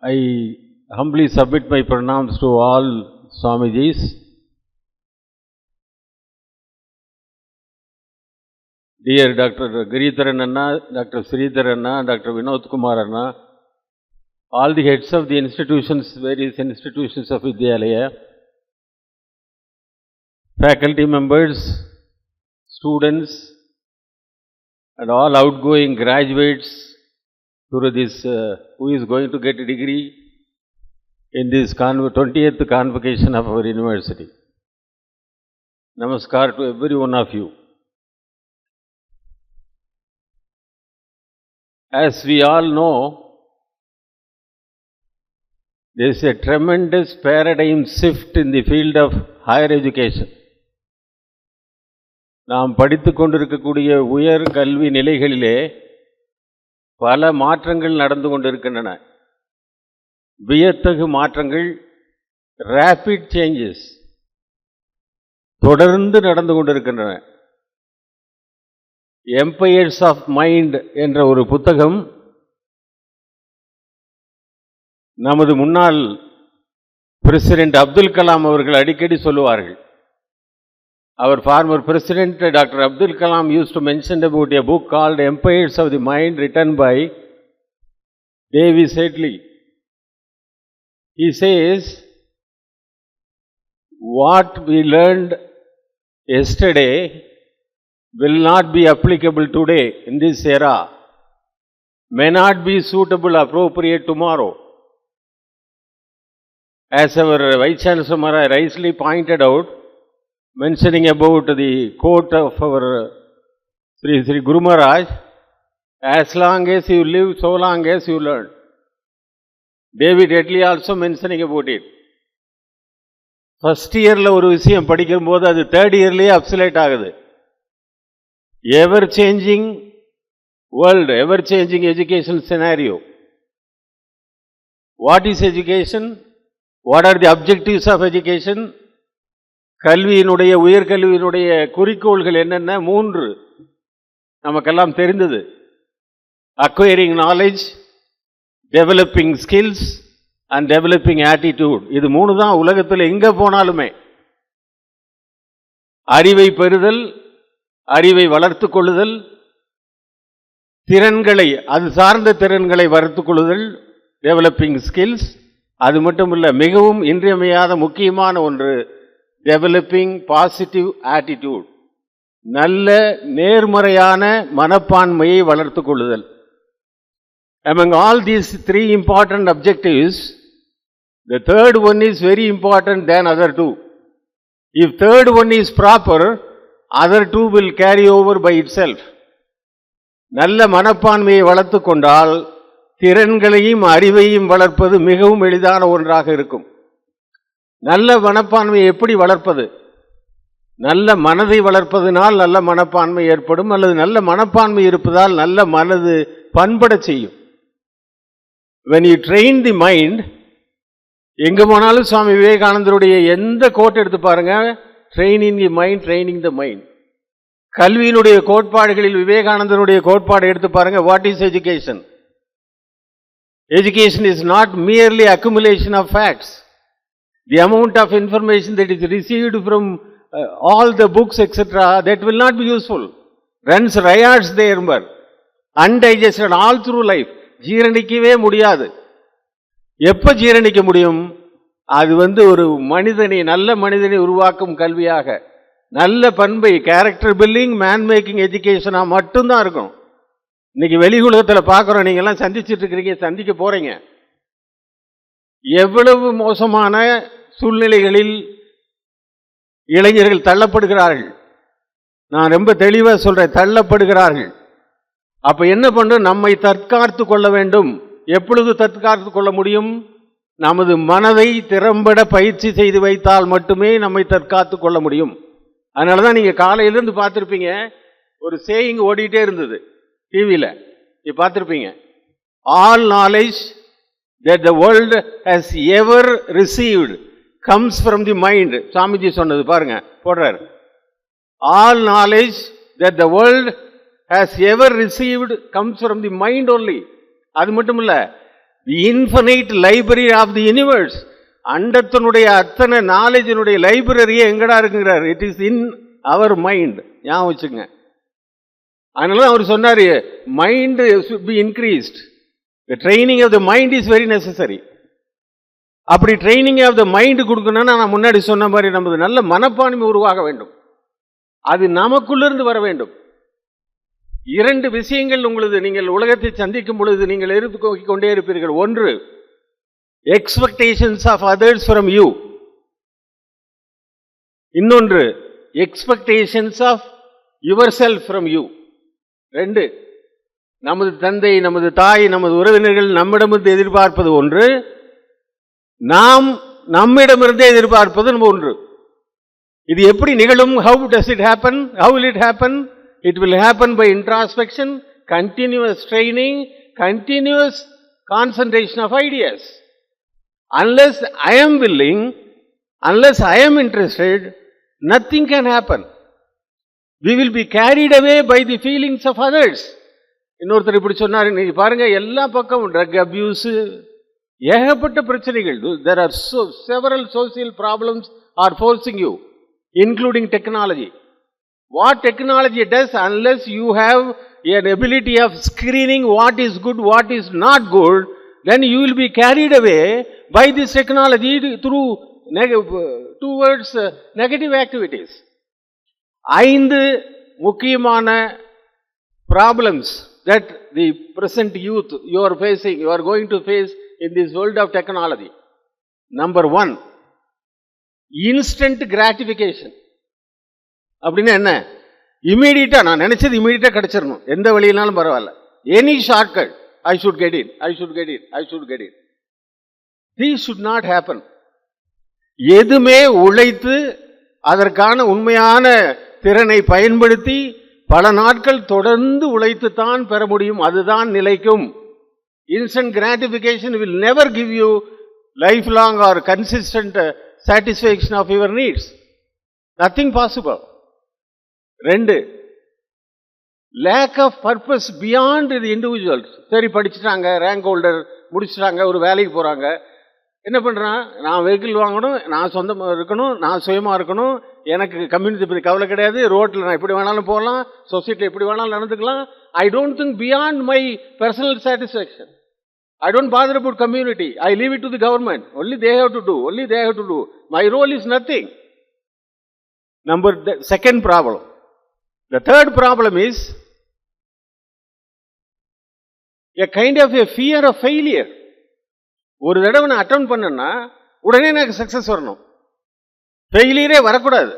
I humbly submit my pranams to all Swamijis. Dear Dr. Giridharan Anna, Dr. Sridhar Anna, Dr. Vinod Kumar Anna, all the heads of the institutions, various institutions of Vidyalaya, faculty members, students, and all outgoing graduates through this, who is going to get a degree in this 20th Convocation of our university. Namaskar to every one of you. As we all know, there is a tremendous paradigm shift in the field of higher education. நாம் படித்துக் கொண்டிருக்கக்கூடிய உயர் கல்வி நிலைகளிலே பல மாற்றங்கள் நடந்து கொண்டிருக்கின்றன. வியத்தகு மாற்றங்கள், ரேபிட் சேஞ்சஸ் தொடர்ந்து நடந்து கொண்டிருக்கின்றன. எம்பையர்ஸ் ஆஃப் மைண்ட் என்ற ஒரு புத்தகம் நமது முன்னாள் பிரசிடென்ட் அப்துல் கலாம் அவர்கள் அடிக்கடி சொல்லுவார்கள். Our former president, Dr. Abdul Kalam, used to mention about a book called Empires of the Mind, written by Davis Headley. He says, what we learned yesterday will not be applicable today in this era, may not be suitable, appropriate tomorrow. As our Vice Chancellor Maharaj rightly pointed out, mentioning about the quote of our Sri Guru Maharaj, as long as you live, so long as you learn. David Headley also mentioning about it. First year la oru vishayam padikumbodhu adu third year liye obsolete agudhu. Ever changing world, ever changing education scenario. What is education? What are the objectives of education? கல்வியினுடைய உயர்கல்வியினுடைய குறிக்கோள்கள் என்னென்ன? 3 நமக்கெல்லாம் தெரிந்தது. Acquiring knowledge, developing skills and developing attitude. இது 3 தான் உலகத்தில் எங்கே போனாலுமே. அறிவை பெறுதல், அறிவை வளர்த்து கொள்ளுதல், திறன்களை, அது சார்ந்த திறன்களை வளர்த்து கொள்ளுதல், டெவலப்பிங் ஸ்கில்ஸ். அது மட்டும் இல்லை, மிகவும் இன்றியமையாத முக்கியமான ஒன்று, developing positive attitude. நல்ல நேர்மறையான மனப்பான்மையை வளர்த்துக் கொள்ளுதல். Among all these three important objectives, the third one is very important than other two. If third one is proper, other two will carry over by itself. நல்ல மனப்பான்மையை வளர்த்துக் கொண்டால் திறன்களையும் அறிவையும் வளர்ப்பது மிகவும் எளிதான ஒன்றாக இருக்கும். நல்ல மனப்பான்மையை எப்படி வளர்ப்பது? நல்ல மனதை வளர்ப்பதனால் நல்ல மனப்பான்மை ஏற்படும், அல்லது நல்ல மனப்பான்மை இருப்பதால் நல்ல மனது பண்பட செய்யும். When you train the mind, எங்க போனாலும் சுவாமி விவேகானந்தருடைய எந்த கோட் எடுத்து பாருங்க, training the mind, training the mind. கல்வியினுடைய கோட்பாடுகளில் விவேகானந்தருடைய கோட்பாடு எடுத்து பாருங்க. What is education? Education is not merely accumulation of facts. The amount of information that is received from all the books, etc., that will not be useful. Runs riots there, undigested all through life. ஜீரணிக்கவே முடியாது. எப்ப ஜீரணிக்க முடியும்? அது ஒரு மனிதனை, நல்ல மனிதனை உருவாக்கும் கல்வியாக, நல்ல பண்பை, கேரக்டர் பில்டிங், மேன் மேக்கிங் எஜுகேஷனா மட்டும்தான் இருக்கும். இன்னைக்கு வெளி உலகத்தில் பார்க்குறோம், நீங்க எல்லாம் சந்திச்சுட்டு இருக்கிறீங்க, சந்திக்க போறீங்க. எவ்வளவு மோசமான சூழ்நிலைகளில் இளைஞர்கள் தள்ளப்படுகிறார்கள். நான் ரொம்ப தெளிவாக சொல்றேன், தள்ளப்படுகிறார்கள். அப்ப என்ன பண்ணும்? நம்மை தற்காத்து கொள்ள வேண்டும். எப்பொழுது தற்காத்து கொள்ள முடியும்? நமது மனதை திறம்பட பயிற்சி செய்து வைத்தால் மட்டுமே நம்மை தற்காத்து கொள்ள முடியும். அதனாலதான் நீங்க காலையிலிருந்து பார்த்திருப்பீங்க, ஒரு சேயிங் ஓடிட்டே இருந்தது டிவியில, நீ பார்த்திருப்பீங்க. All knowledge that the world has ever received comes from the mind. Swamiji சொன்னது பாருங்க, போடுறாரு. All knowledge that the world has ever received comes from the mind only. அது மட்டும் இல்ல, the infinite library of the universe, அண்டத்தினுடைய அத்தனை நாலேஜினுடைய லைப்ரரியே எங்கடா இருக்குங்கிறார். It is in our mind. ஞாபகம் வச்சுங்க. அதனால அவர் சொன்னாரு, mind should be increased. The training of the mind is very necessary. அப்படி ட்ரைனிங் ஆஃப் த மைண்ட் கொடுக்கணும்னா, நான் முன்னாடி சொன்ன மாதிரி நமது நல்ல மனப்பான்மை உருவாக வேண்டும். அது நமக்குள்ளிருந்து வர வேண்டும். இரண்டு விஷயங்கள் உங்களது, நீங்கள் உலகத்தை சந்திக்கும் பொழுது நீங்கள் எடுத்துக் கொண்டே இருப்பீர்கள். ஒன்று, expectations of others from you. இன்னொன்று, expectations of yourself from you. ரெண்டு, நமது தந்தை, நமது தாய், நமது உறவினர்கள் நம்மிடமிருந்து எதிர்பார்ப்பது ஒன்று, நாம் நம்மிடமிருந்தே எதிர்பார்ப்பது ஒன்று. இது எப்படி நிகழும்? How does it happen? How will it happen? It will happen by introspection, continuous training, continuous concentration of ideas. Unless I am willing, unless I am interested, nothing can happen. We will be carried away by the feelings of others. இன்னொருத்தர் இப்படி சொன்னார், நீங்க பாருங்க, எல்லா பக்கமும் drug abuse, ஏகப்பட்ட பிரச்சனைகள். There are several social problems are forcing you, including technology. What technology does, unless you have an ability of screening what is good, what is not good, then you will be carried away by this technology towards negative activities. 5 முக்கியமான problems that the present youth you are facing, you are going to face in this world of technology. Number 1, instant gratification. அப்படின்னா என்ன? இமீடியட்டா, நான் நினைச்சது இமீடியட்டா கிடைச்சிடணும், எந்த வழியினாலும் பரவாயில்ல. Any shortcut, I should get it, I should get it, I should get it. This should not happen. எதுமே உழைத்து அதற்கான உண்மையான திறனை பயன்படுத்தி பல நாட்கள் தொடர்ந்து உழைத்துத்தான் பெற முடியும். அதுதான் நிலைக்கும். Instant gratification will never give you lifelong or consistent satisfaction of your needs. Nothing possible. 2, lack of purpose beyond the individuals. சரி, படிச்சுட்டாங்க, ரேங்க் ஹோல்டர் முடிச்சுட்டாங்க, ஒரு வேலைக்கு போறாங்க, என்ன பண்றான்? நான் வெஹிக்கிள் வாங்கணும், நான் சொந்தமாக இருக்கணும், நான் சுயமா இருக்கணும், எனக்கு கம்யூனிட்டி பற்றி கவலை கிடையாது, ரோட்டில் நான் எப்படி வேணாலும் போகலாம், சொசைட்டியில் எப்படி வேணாலும் நடந்துக்கலாம். I don't think beyond my personal satisfaction. I don't bother about community. I leave it to the government. Only they have to do. Only they have to do. My role is nothing. Second problem. The third problem is a kind of a fear of failure. ஒரு தடவை நான் attend பண்ணேன்னா உடனே எனக்கு success வரணும், ஃபெயிலியரே வரக்கூடாது.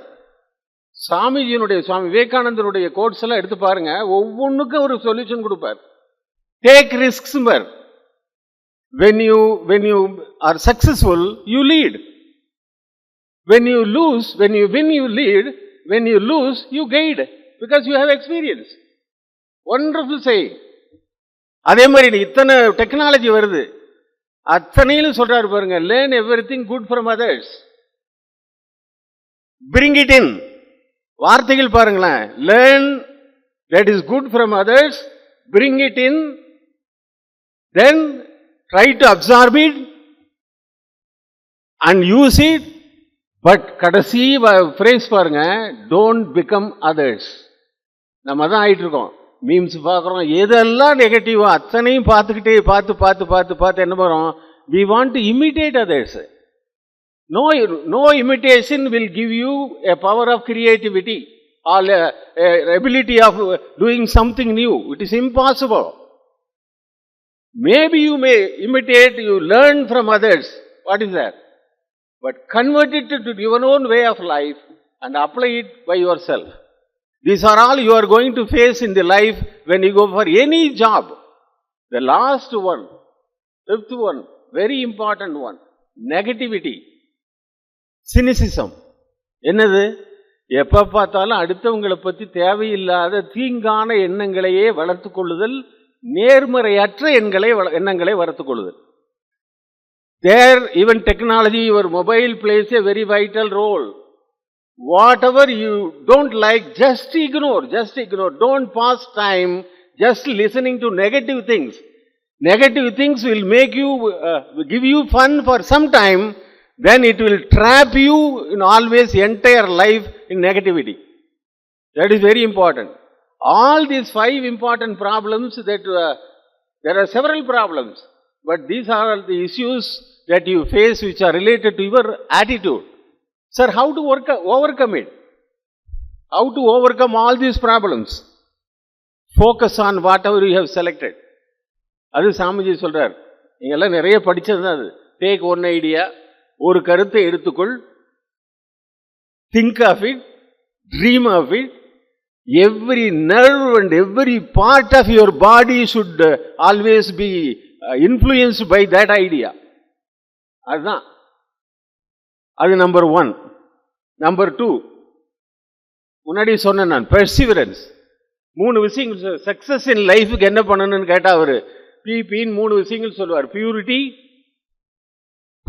சுவாமி விவேகானந்தருடைய quotes எல்லாம் எடுத்து பாருங்க, ஒவ்வொன்றுக்கும் ஒரு சொல்யூஷன் கொடுப்பார். டேக் ரிஸ்க்ஸ் பார். when you are successful you lead, when you win you lead, when you lose you guide, because you have experience. wonderful saying. அதே மாதிரி இத்தனை டெக்னாலஜி வருது, அத்தனையிலும் சொல்றாரு பாருங்க, learn everything good from others, bring it in. வார்த்தைகள் பாருங்களேன், learn that is good from others, bring it in, then try to absorb it and use it. But கடைசி phrase பாருங்க, don't become others. நம்ம தான் ஆயிட்டு இருக்கோம், மீம்ஸ் பார்க்குறோம், எதெல்லாம் நெகட்டிவோ அத்தனையும் பார்த்துக்கிட்டே பார்த்து என்ன பண்ணுறோம், we want to imitate others. No imitation will give you a power of creativity or a ability of doing something new. It is impossible. Maybe you may imitate, you learn from others. What is that? But convert it to your own way of life and apply it by yourself. These are all you are going to face in the life when you go for any job. The last one, fifth one, very important one, negativity, cynicism. என்னது? எப்போ பார்த்தாலும் அடுத்தவங்களை பற்றி தேவையில்லாத தீங்கான எண்ணங்களையே வளர்த்து கொள்ளுதல், நேர்மறையற்ற எண்ணங்களை வளர்த்து கொள்ளுதல். There, even technology, your mobile plays a very vital role. Whatever you don't like, just ignore. Don't pass time just listening to negative things. Negative things will make you, give you fun for some time, then it will trap you in always entire life in negativity. That is very important. All these 5 important problems that, there are several problems, but these are the issues that you face which are related to your attitude. Sir, how to overcome it? How to overcome all these problems? Focus on whatever you have selected. அது சாமிஜி சொல்றார். நீங்கெல்லாம் நிறைய படிச்சது தான் அது. Take one idea, ஒரு கருத்தை எடுத்துக்கொள், think of it, dream of it. Every nerve and every part of your body should always be influenced by that idea. அதுதான் அது நம்பர் 1. நம்பர் 2, முன்னாடி சொன்னேன் நான், பெர்சிவரன்ஸ். 3 விஷயங்கள் சக்சஸ் இன் லைஃபுக்கு என்ன பண்ணணும்னு கேட்டால் அவர் பிபின்னு 3 விஷயங்கள் சொல்லுவார். Purity,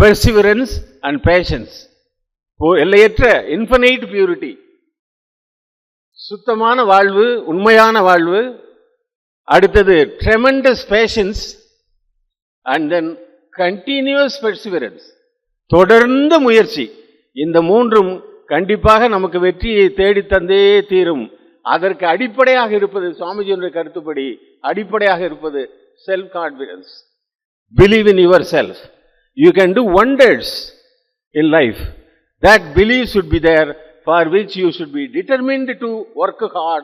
perseverance and patience. எல்லையற்ற இன்ஃபினைட் பியூரிட்டி, சுத்தமான வாழ்வு, உண்மையான வாழ்வு. அடுத்தது tremendous patience and then continuous perseverance, தொடர்ந்த முயற்சி. இந்த 3ம் கண்டிப்பாக நமக்கு வெற்றியை தேடித்தந்தே தீரும். அதற்கு அடிப்படையாக இருப்பது, சுவாமிஜியுடைய கருத்துப்படி அடிப்படையாக இருப்பது self confidence. Believe in your self. You can do wonders in life. That believe should be there, for which you should be determined to work hard.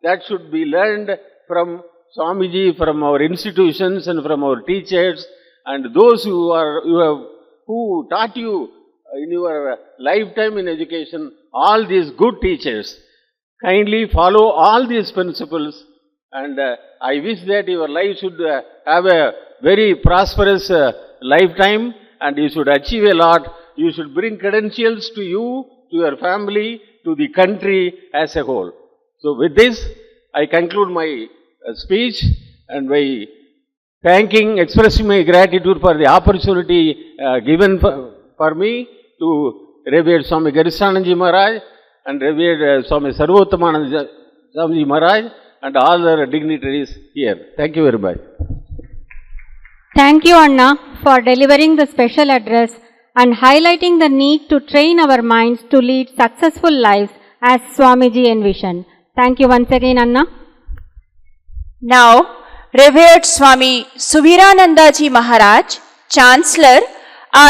That should be learned from Swamiji, from our institutions and from our teachers and those who taught you in your lifetime in education. All these good teachers, kindly follow all these principles, and I wish that your life should have a very prosperous lifetime, and you should achieve a lot. You should bring credentials to you, to your family, to the country as a whole. So with this, I conclude my speech, and by expressing my gratitude for the opportunity given for me to revered Swami Garisananji Maharaj and revered Swami Sarvothamananda Swamiji Maharaj and all the dignitaries here. Thank you very much. Thank you, Anna, for delivering the special address and highlighting the need to train our minds to lead successful lives as Swamiji envisioned. Thank you once again, Anna. Now, revered Swami Suviranandaji Maharaj, Chancellor,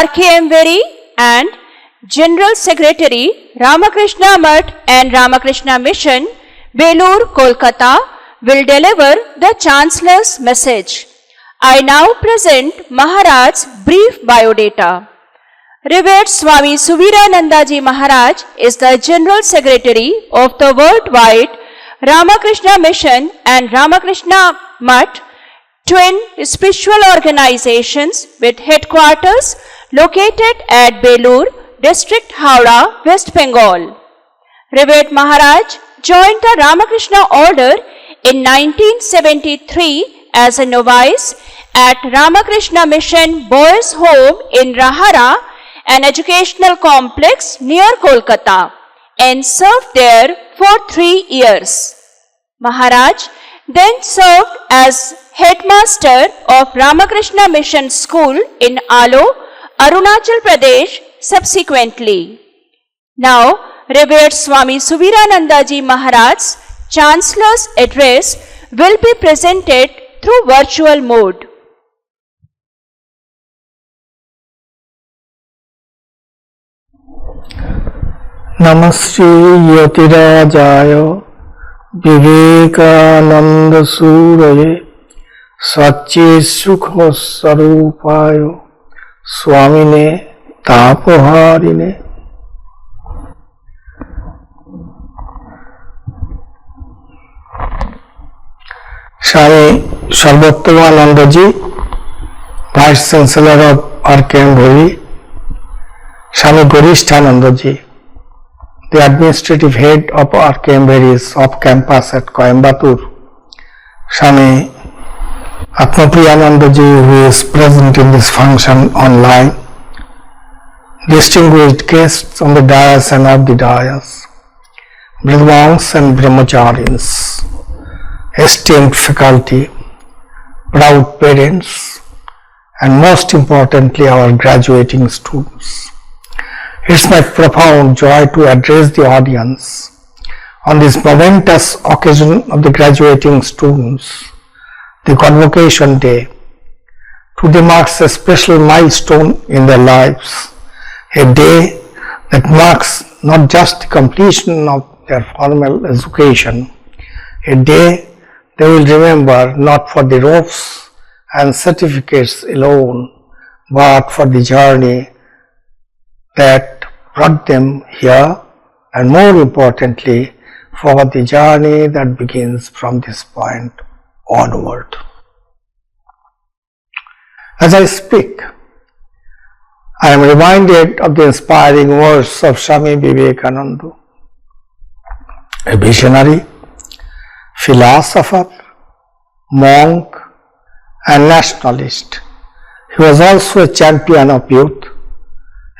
RKMVERI and General Secretary, Ramakrishna Math and Ramakrishna Mission, Belur, Kolkata, will deliver the Chancellor's message. I now present Maharaj's brief biodata. Revered Swami Suviranandaji Maharaj is the General Secretary of the worldwide Ramakrishna Mission and Ramakrishna Mutt, twin spiritual organizations with headquarters located at Belur, District Howrah, West Bengal. Revered Maharaj joined the Ramakrishna Order in 1973 as a novice at Ramakrishna Mission Boys' Home in Rahara, an educational complex near Kolkata, and served there for 3 years. Maharaj then served as headmaster of Ramakrishna Mission School in Alo, Arunachal Pradesh subsequently. Now, Revered Swami Suviranandaji Maharaj's Chancellor's address will be presented through virtual mode. Namaste Yotirajaya Vivekananda Suraye Satche Sukha Sarupayo Swamine Tapoharine. Swami Sarvottomanandaji, Vice Chancellor of RKMVERI, Swami Gorishtanandaji, the administrative head of RKMVERI is off campus at Coimbatore, Swami Atmapriyanandaji, who is present in this function online, distinguished guests on the dais and off the dais, Brahmans and Brahmacharis, esteemed faculty, proud parents, and most importantly our graduating students. It's my profound joy to address the audience on this momentous occasion of the graduating students, the Convocation Day. Today marks a special milestone in their lives, a day that marks not just the completion of their formal education, a day they will remember not for the robes and certificates alone, but for the journey that brought them here, and more importantly, for the journey that begins from this point onward. As I speak, I am reminded of the inspiring words of Swami Vivekananda, a visionary, philosopher, monk, and nationalist. He was also a champion of youth,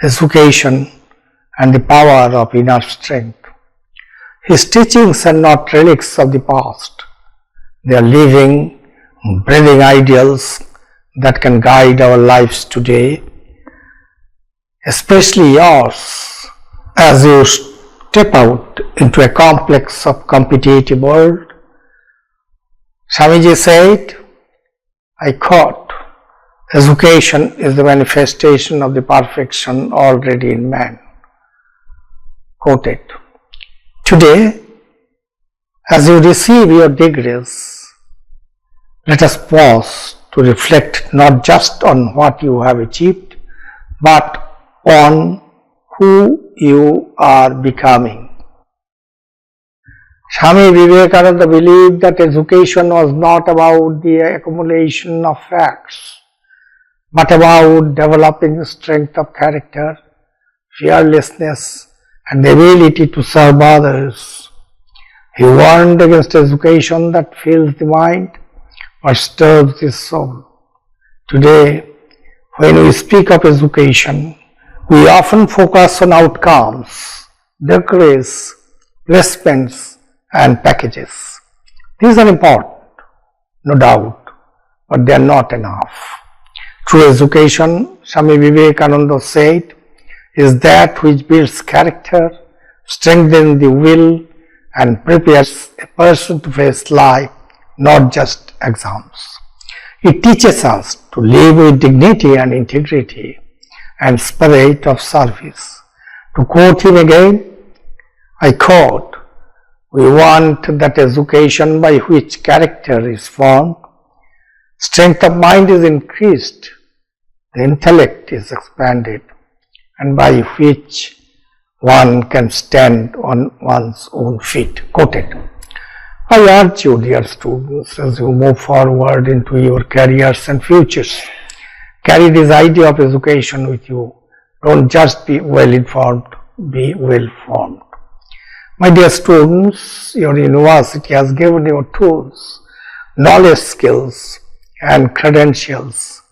education, and the power of inner strength. His teachings are not relics of the past. They are living, breathing ideals that can guide our lives today, especially yours, as you step out into a complex of competitive world. Swamiji said, I quote, education is the manifestation of the perfection already in man. Quoted. Today, as you receive your degrees, let us pause to reflect not just on what you have achieved, but on who you are becoming. Swami Vivekananda believed that education was not about the accumulation of facts, but about developing strength of character, fearlessness, and the ability to serve others. He warned against education that fills the mind but disturbs the soul. Today, when we speak of education, we often focus on outcomes, degrees, placements, and packages. These are important, no doubt, but they are not enough. True education, Swami Vivekananda said, is that which builds character, strengthens the will, and prepares a person to face life, not just exams. It teaches us to live with dignity and integrity and spirit of service. To quote him again, I quote, We want that education by which character is formed, strength of mind is increased, the intellect is expanded, and by which one can stand on one's own feet. Quoted. I urge you, dear students, as you move forward into your careers and futures, carry this idea of education with you. Don't just be well informed, be well formed. My dear students, your university has given you tools, knowledge, skills and credentials,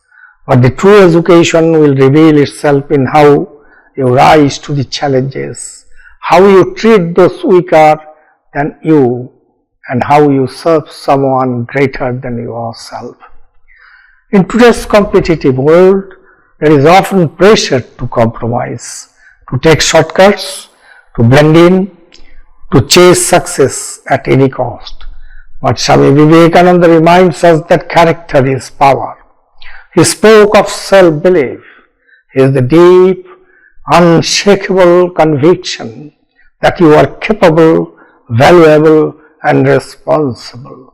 but the true education will reveal itself in how you rise to the challenges, how you treat those weaker than you, and how you serve someone greater than yourself. In today's competitive world, there is often pressure to compromise, to take shortcuts, to blend in, to chase success at any cost. But Swami Vivekananda reminds us that character is power. He spoke of self-belief. He is the deep, unshakable conviction that you are capable, valuable and responsible.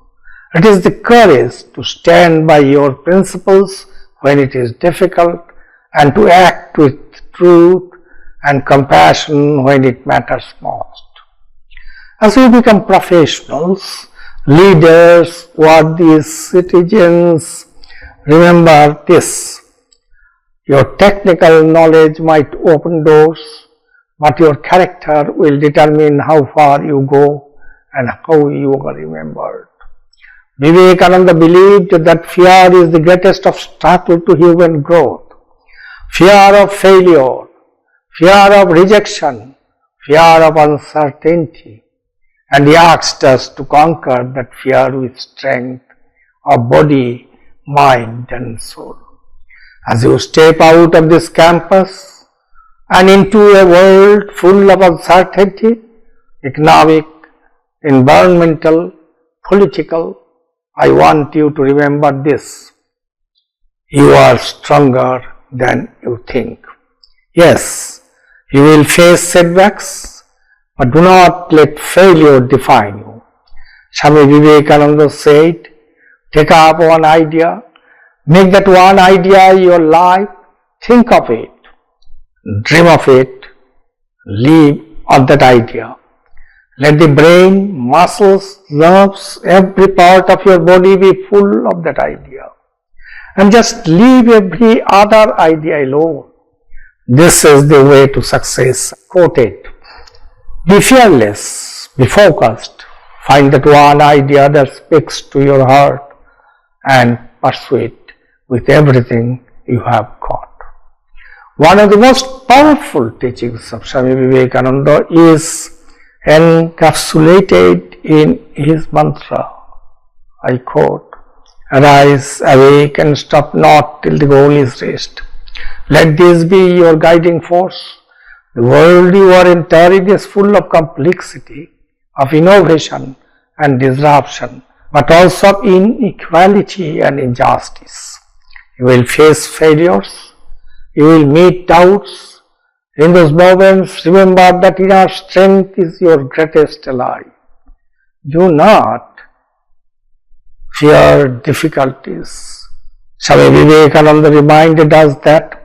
It is the courage to stand by your principles when it is difficult and to act with truth and compassion when it matters most. As we become professionals, leaders, worthy citizens, remember this. Your technical knowledge might open doors, but your character will determine how far you go and how you are remembered. Vivekananda believed that fear is the greatest obstacle to human growth. Fear of failure, fear of rejection, fear of uncertainty. And he asked us to conquer that fear with strength of body, mind and soul. As you step out of this campus and into a world full of uncertainty, economic, environmental, political, I want you to remember this. You are stronger than you think. Yes, you will face setbacks, but do not let failure define you. Swami Vivekananda said, take up one idea, make that one idea your life, think of it, dream of it, live on that idea. Let the brain, muscles, nerves, every part of your body be full of that idea. And just leave every other idea alone. This is the way to success. Quoted. Be fearless, be focused, find that one idea that speaks to your heart and pursue it with everything you have got. One of the most powerful teachings of Swami Vivekananda is encapsulated in his mantra. I quote, arise, awake and stop not till the goal is reached. Let this be your guiding force. The world you are entering is full of complexity, of innovation and disruption, but also of inequality and injustice. You will face failures, you will meet doubts. In those moments, remember that inner strength is your greatest ally. Do not fear difficulties. Swami Vivekananda reminded us that,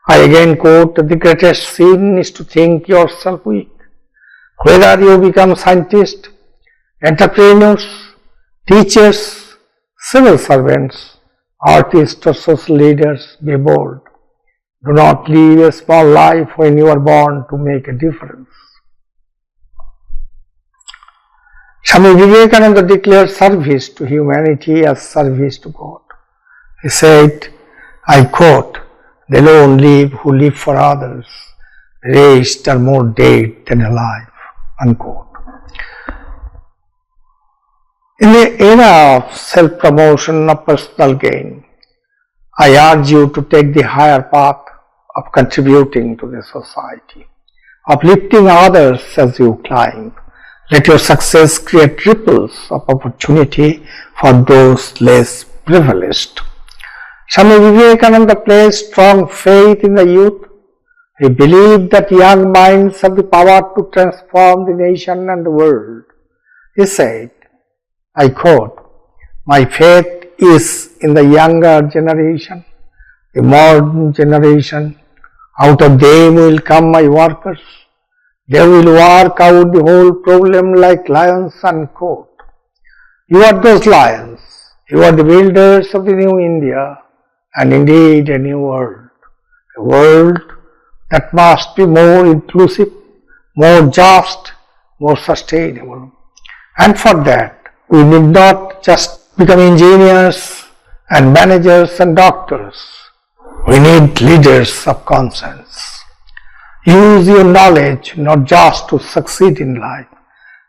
I again quote, the greatest sin is to think yourself weak. Whether you become scientists, entrepreneurs, teachers, civil servants, artists or social leaders, be bold. Do not live a small life when you are born to make a difference. Swami Vivekananda declared service to humanity as service to God. He said, I quote, they alone live who live for others. The rest are more dead than alive. Unquote. In the era of self-promotion of personal gain, I urge you to take the higher path of contributing to the society, of lifting others as you climb. Let your success create ripples of opportunity for those less privileged. Swami Vivekananda placed strong faith in the youth. He believed that young minds have the power to transform the nation and the world. He said, I quote, "My faith is in the younger generation, the modern generation. Out of them will come my workers. They will work out the whole problem like lions." Unquote. You are those lions. You are the builders of the new India and indeed a new world. A world that must be more inclusive, more just, more sustainable. And for that, we need not just become engineers and managers and doctors. We need leaders of conscience. Use your knowledge not just to succeed in life,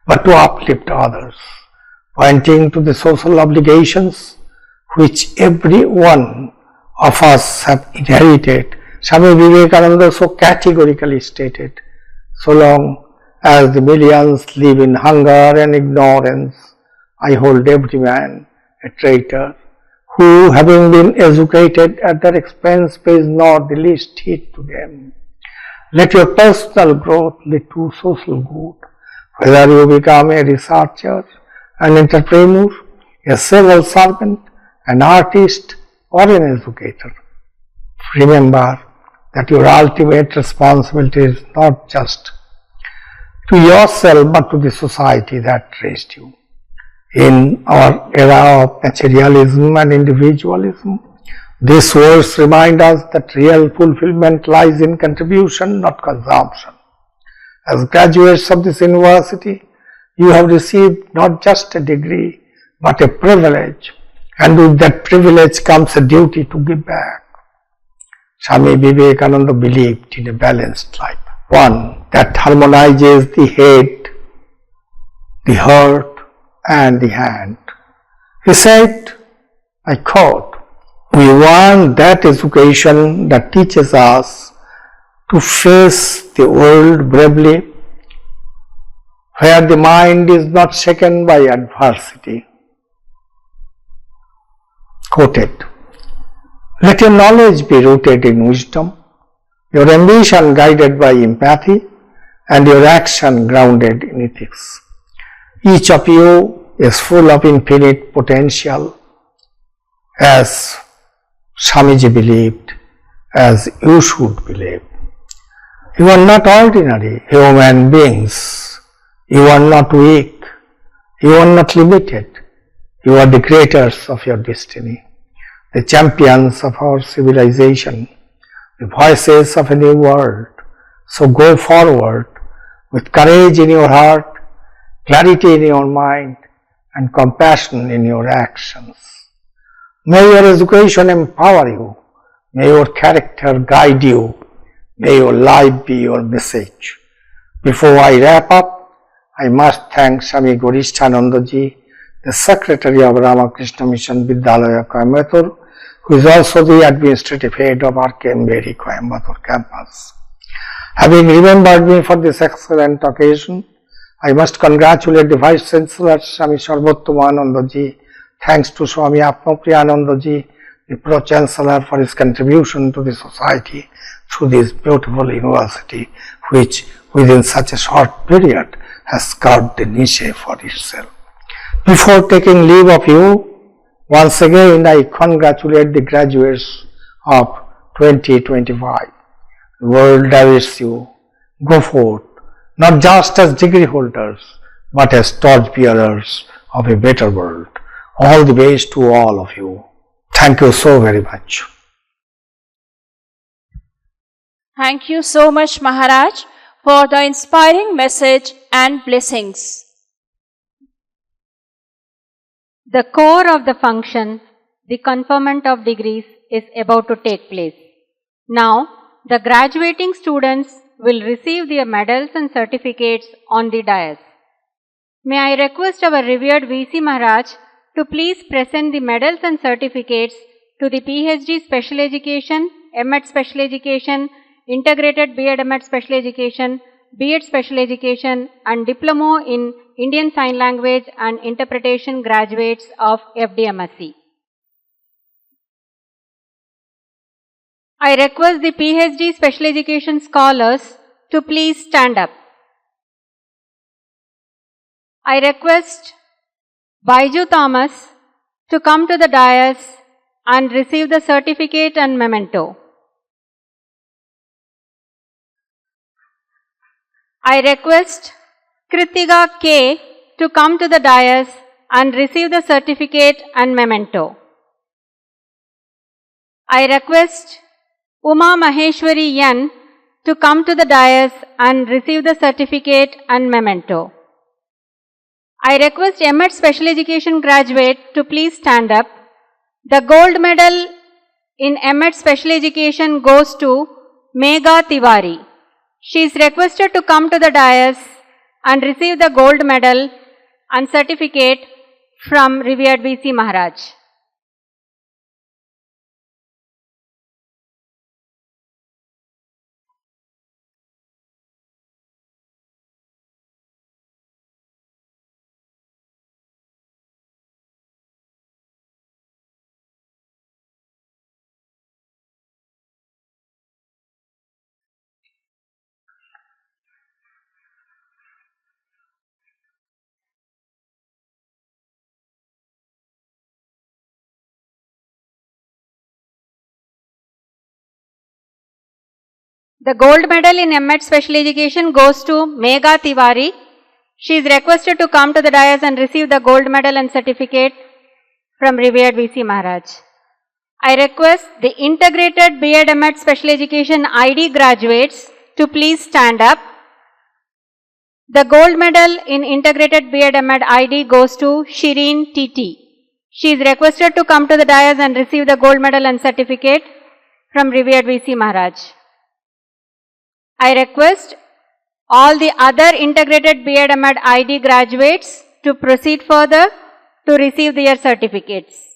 but to uplift others, pointing to the social obligations which every one of us have inherited. Swami Vivekananda so categorically stated, so long as the millions live in hunger and ignorance, I hold every man a traitor, who, having been educated at their expense, pays not the least heed to them. Let your personal growth lead to social good, whether you become a researcher, an entrepreneur, a civil servant, an artist, or an educator. Remember that your ultimate responsibility is not just to yourself but to the society that raised you. In our era of materialism and individualism, these words remind us that real fulfillment lies in contribution, not consumption. As graduates of this university, you have received not just a degree but a privilege, and with that privilege comes a duty to give back. Swami Vivekananda believed in a balanced life, one that harmonizes the head, the heart, and the hand. He said, I quote, "We want that education that teaches us to face the world bravely, where the mind is not shaken by adversity." Quoted, "Let your knowledge be rooted in wisdom, your ambition guided by empathy, and your action grounded in ethics. Each of you is full of infinite potential, as Swamiji believed, as you should believe. You are not ordinary human beings. You are not weak. You are not limited. You are the creators of your destiny, the champions of our civilization, the voices of a new world. So go forward with courage in your heart, clarity in your mind, and compassion in your actions. May your education empower you. May your character guide you. May your life be your message." Before I wrap up, I must thank Swami Gorishtananda Ji, the Secretary of Ramakrishna Mission Vidyalaya, Coimbatore, who is also the administrative head of RKMVERI, Coimbatore campus. Having remembered me for this excellent occasion, I must congratulate the Vice Chancellor Swami Sarvottomananda Ji. Thanks to Swami Atmapriyananda Ji, the Pro Chancellor, for his contribution to the society through this beautiful university, which within such a short period has carved a niche for itself. Before taking leave of you, once again I congratulate the graduates of 2025. The world awaits you. Go forth, not just as degree holders, but as torch bearers of a better world. All the best to all of you. Thank you so very much. Thank you so much, Maharaj, for the inspiring message and blessings. The core of the function, the conferment of degrees, is about to take place. Now, the graduating students will receive their medals and certificates on the dais. May I request our revered VC Maharaj to please present the medals and certificates to the PhD Special Education, M.Ed Special Education, Integrated B.Ed M.Ed Special Education, B.Ed Special Education and Diploma in Indian Sign Language and Interpretation graduates of FDMSc. I request the PhD Special Education scholars to please stand up. I request Baiju Thomas to come to the dais and receive the certificate and memento. I request Kritiga K to come to the dais and receive the certificate and memento. I request Uma Maheshwari N to come to the dais and receive the certificate and memento. I request MEd Special Education graduate to please stand up. The gold medal in MEd Special Education goes to Megha Tiwari. She is requested to come to the dais and receive the gold medal and certificate from revered VC Maharaj. The gold medal in MEd Special Education goes to Megha Tiwari. She is requested to come to the dais and receive the gold medal and certificate from revered VC Maharaj. I request the integrated B.Ed MEd Special Education ID graduates to please stand up. The gold medal in integrated B.Ed MEd ID goes to Shireen TT. She is requested to come to the dais and receive the gold medal and certificate from revered VC Maharaj. I request all the other integrated B.Ed MEd ID graduates to proceed further to receive their certificates.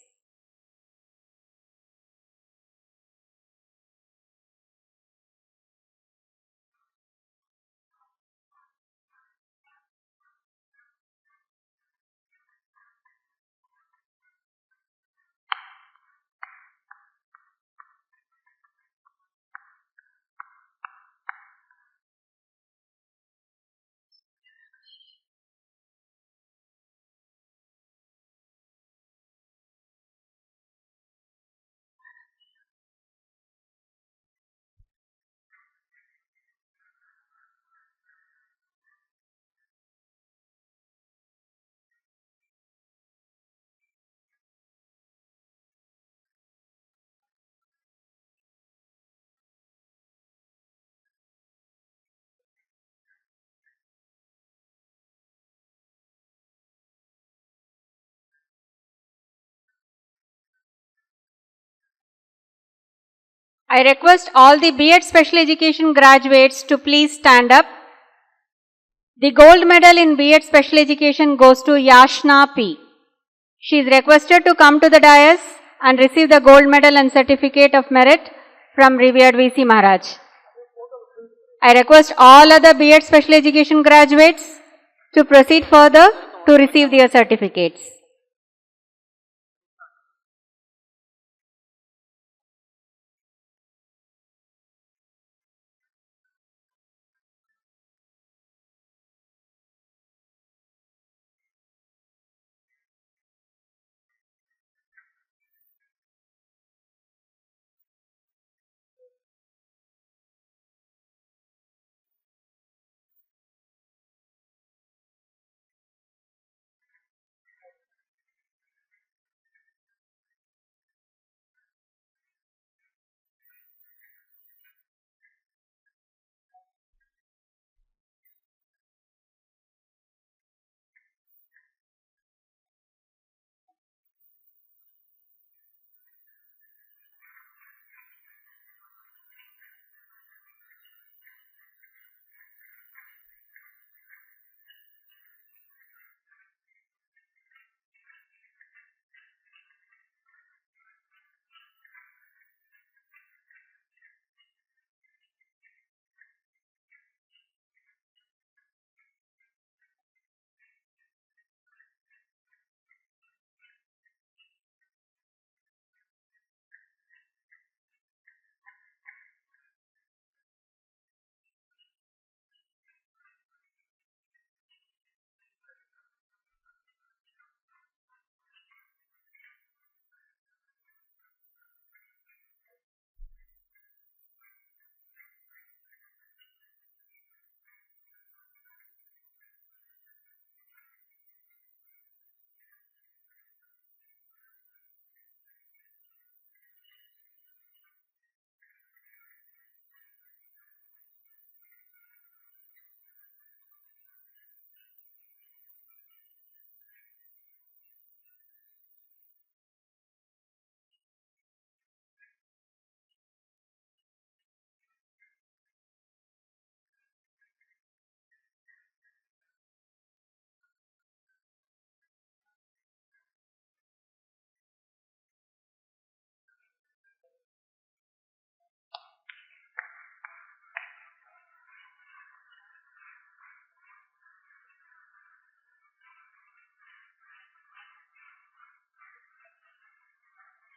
I request all the B.Ed Special Education graduates to please stand up. The gold medal in B.Ed Special Education goes to Yashna P. She is requested to come to the dais and receive the gold medal and certificate of merit from revered VC Maharaj. I request all other B.Ed Special Education graduates to proceed further to receive their certificates.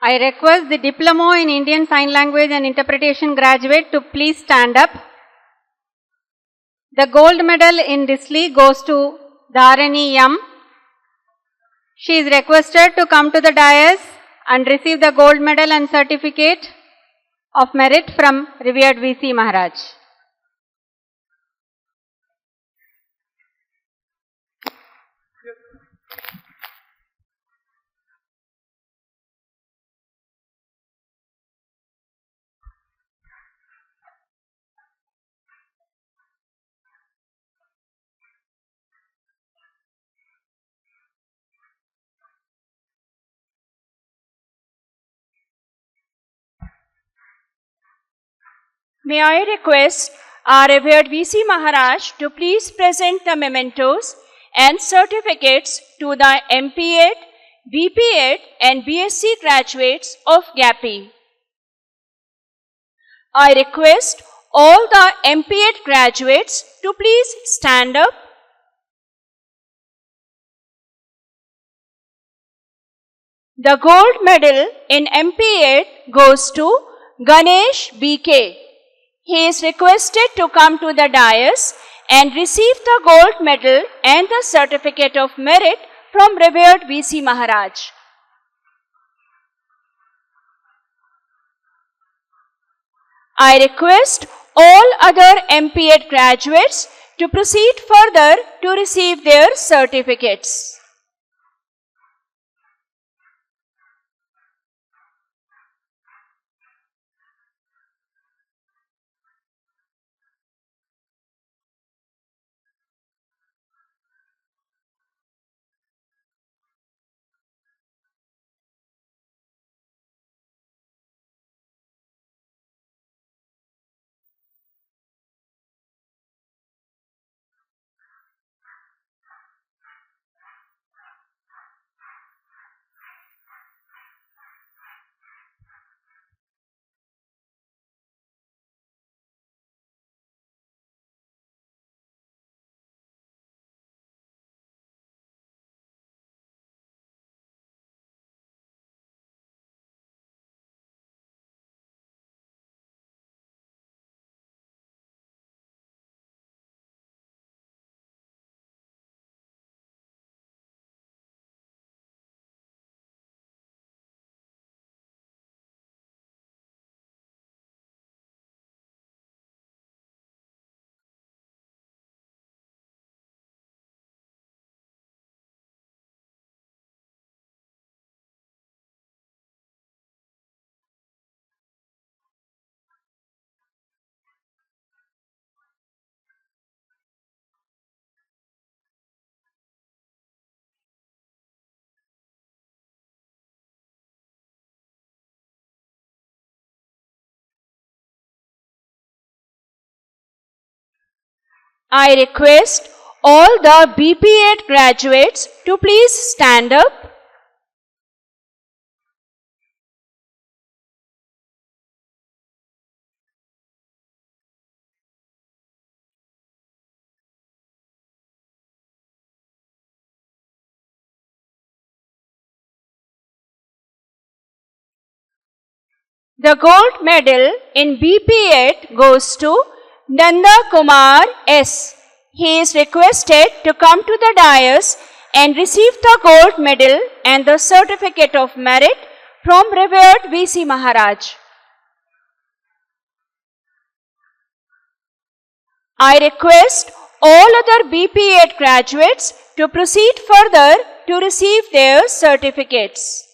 I request the Diploma in Indian Sign Language and Interpretation graduate to please stand up. The gold medal in Disley goes to Dharani M. She is requested to come to the dais and receive the gold medal and certificate of merit from revered VC Maharaj. May I request our revered VC Maharaj to please present the mementos and certificates to the MP8, BP8 and BSc graduates of GAPI. I request all the MP8 graduates to please stand up. The gold medal in MP8 goes to Ganesh BK. He is requested to come to the dais and receive the gold medal and the certificate of merit from revered VC Maharaj. I request all other MP8 graduates to proceed further to receive their certificates. I request all the BP8 graduates to please stand up. The gold medal in BP8 goes to Nanda Kumar S. He is requested to come to the dais and receive the gold medal and the certificate of merit from revered VC Maharaj. I request all other BP8 graduates to proceed further to receive their certificates.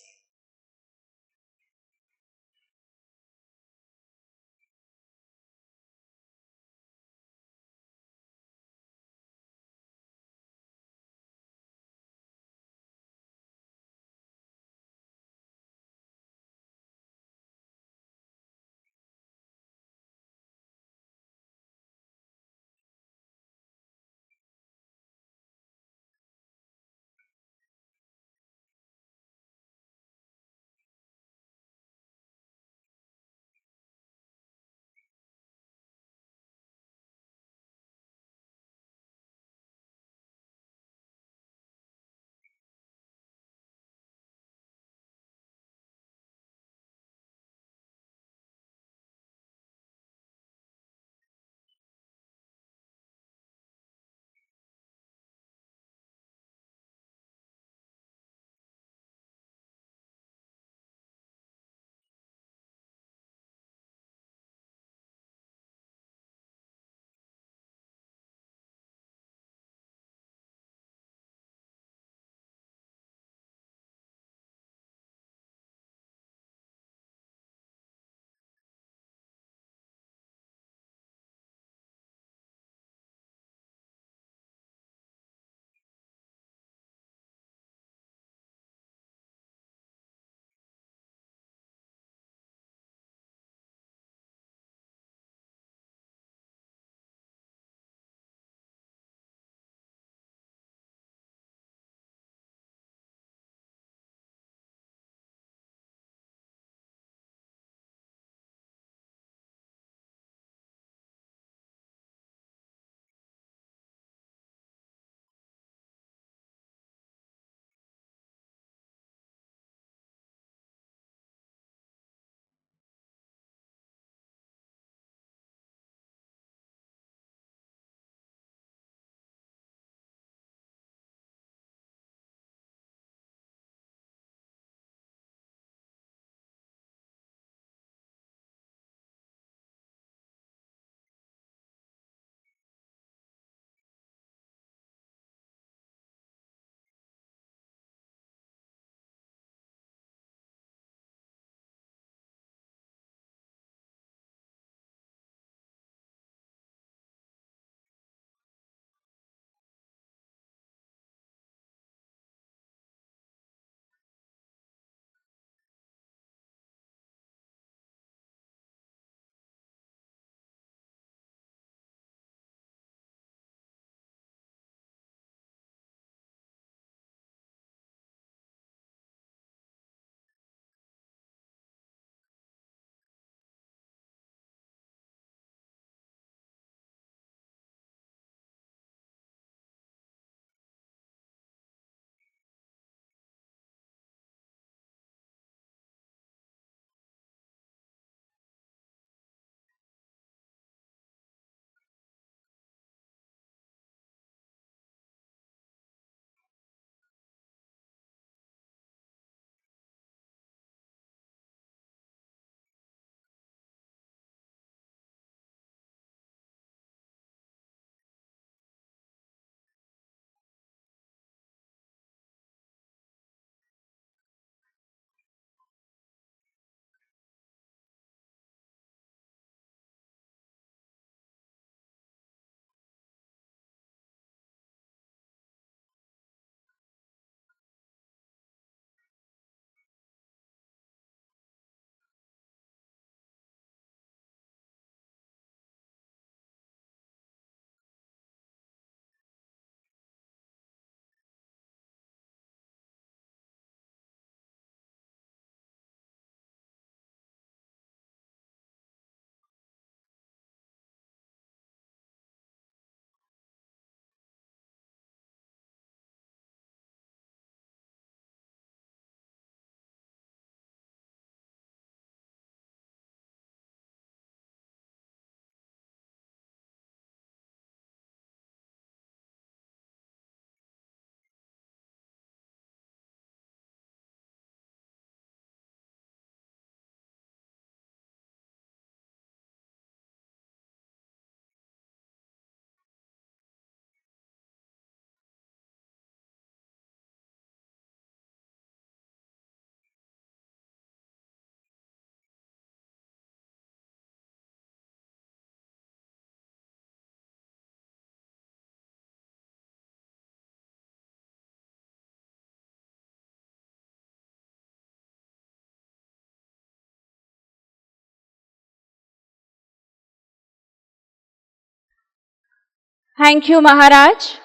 Thank you, Maharaj.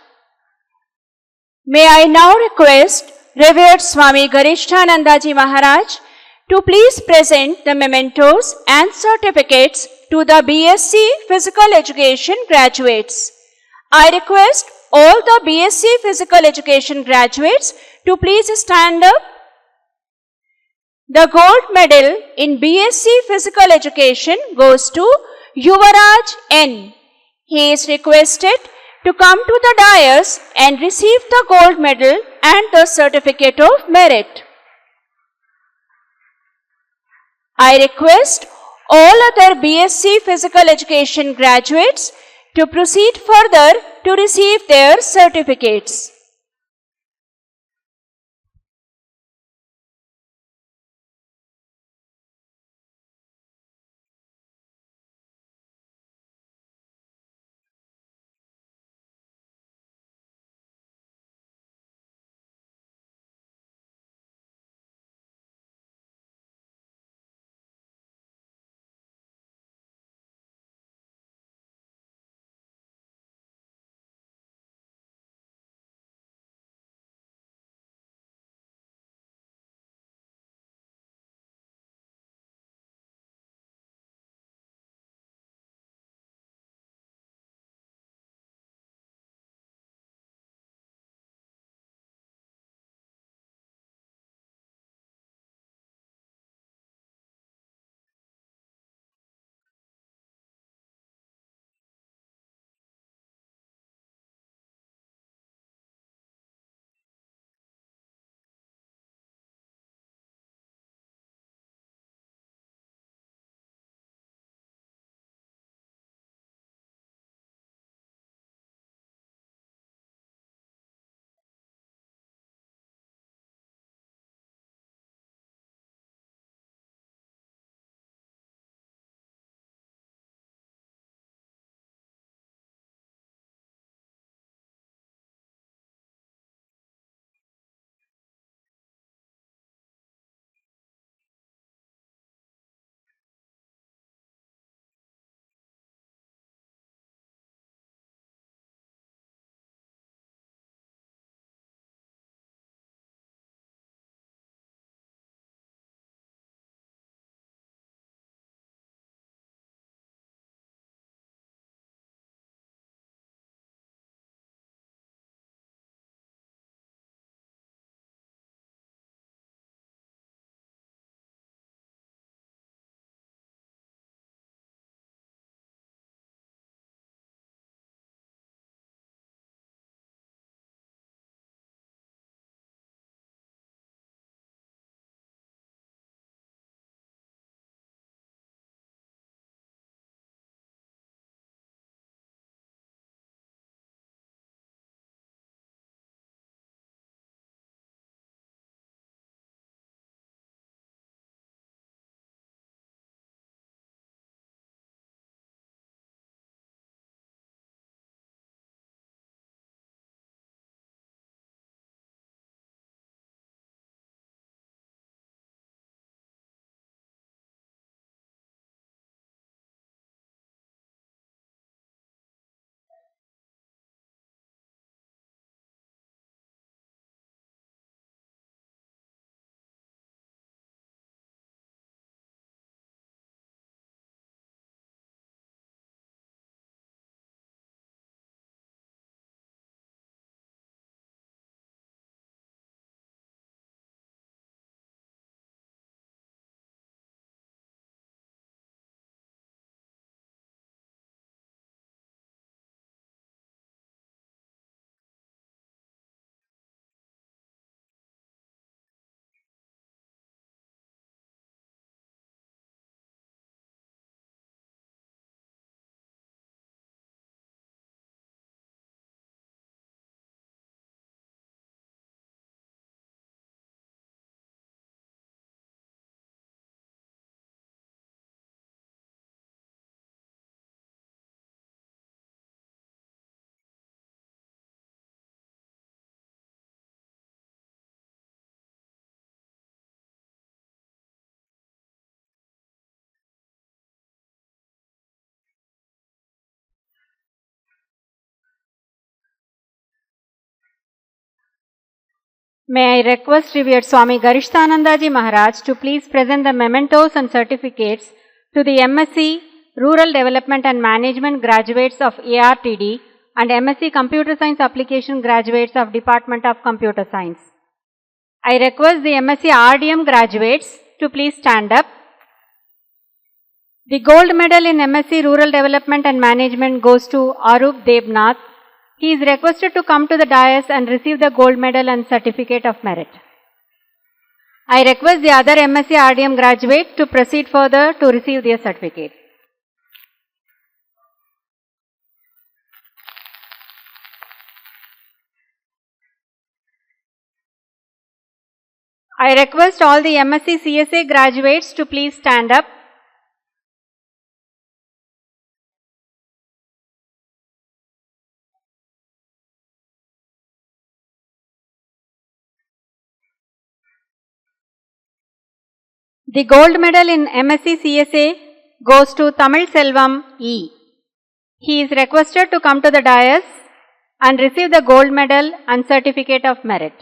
May I now request Revered Swami Garishtanandaji Maharaj to please present the mementos and certificates to the BSc Physical Education graduates. I request all the BSc Physical Education graduates to please stand up. The gold medal in BSc Physical Education goes to Yuvaraj N. He is requested to come to the dais and receive the gold medal and the certificate of merit. I request all other BSc Physical Education graduates to proceed further to receive their certificates. May I request Revered Swami Garishtanandaji Maharaj to please present the mementos and certificates to the MSc Rural Development and Management graduates of ARTD and MSc Computer Science Application graduates of Department of Computer Science. I request the MSc RDM graduates to please stand up. The gold medal in MSc Rural Development and Management goes to Arup Devnath. He is requested to come to the dais and receive the gold medal and certificate of merit. I request the other MSc RDM graduate to proceed further to receive their certificate. I request all the MSc CSA graduates to please stand up. The gold medal in MSc CSA goes to Tamil Selvam E. He is requested to come to the dais and receive the gold medal and certificate of merit.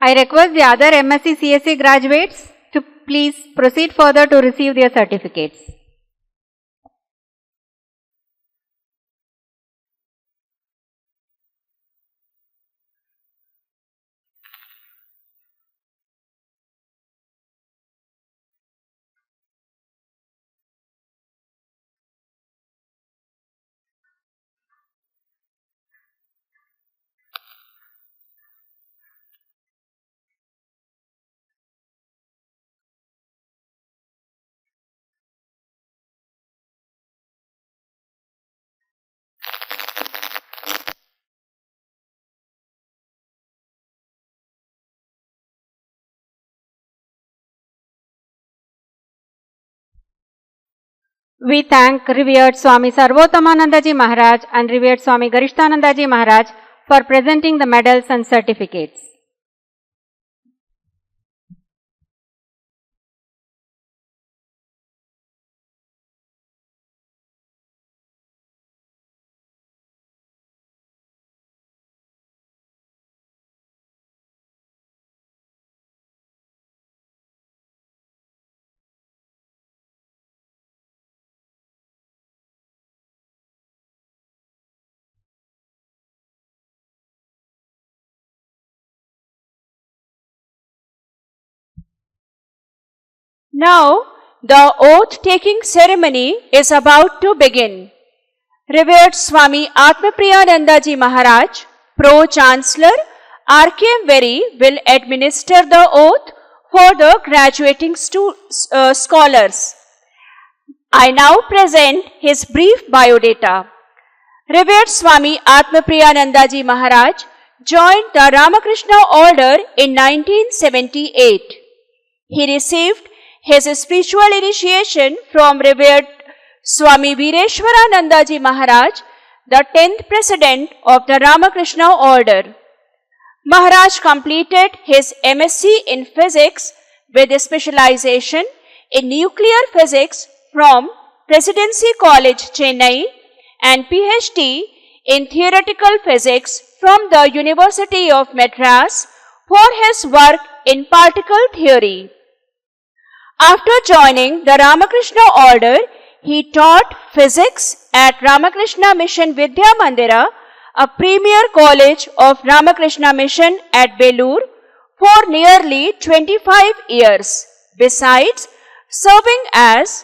I request the other MSc CSA graduates to please proceed further to receive their certificates. We thank Revered Swami Sarvottamanandaji Maharaj and Revered Swami Garishtanandaji Maharaj for presenting the medals and certificates. Now, the oath-taking ceremony is about to begin. Revered Swami Atmapriyanandaji Maharaj, Pro-Chancellor, RKMVERI, will administer the oath for the graduating scholars. I now present his brief biodata. Revered Swami Atmapriyanandaji Maharaj joined the Ramakrishna Order in 1978. He received his spiritual initiation from Revered Swami Vireshwaranandaji Maharaj, the 10th President of the Ramakrishna Order. Maharaj completed his MSc in Physics with a specialization in Nuclear Physics from Presidency College, Chennai, and PhD in Theoretical Physics from the University of Madras for his work in particle theory. After joining the Ramakrishna Order, he taught physics at Ramakrishna Mission Vidya Mandira, a premier college of Ramakrishna Mission at Belur, for nearly 25 years, besides serving as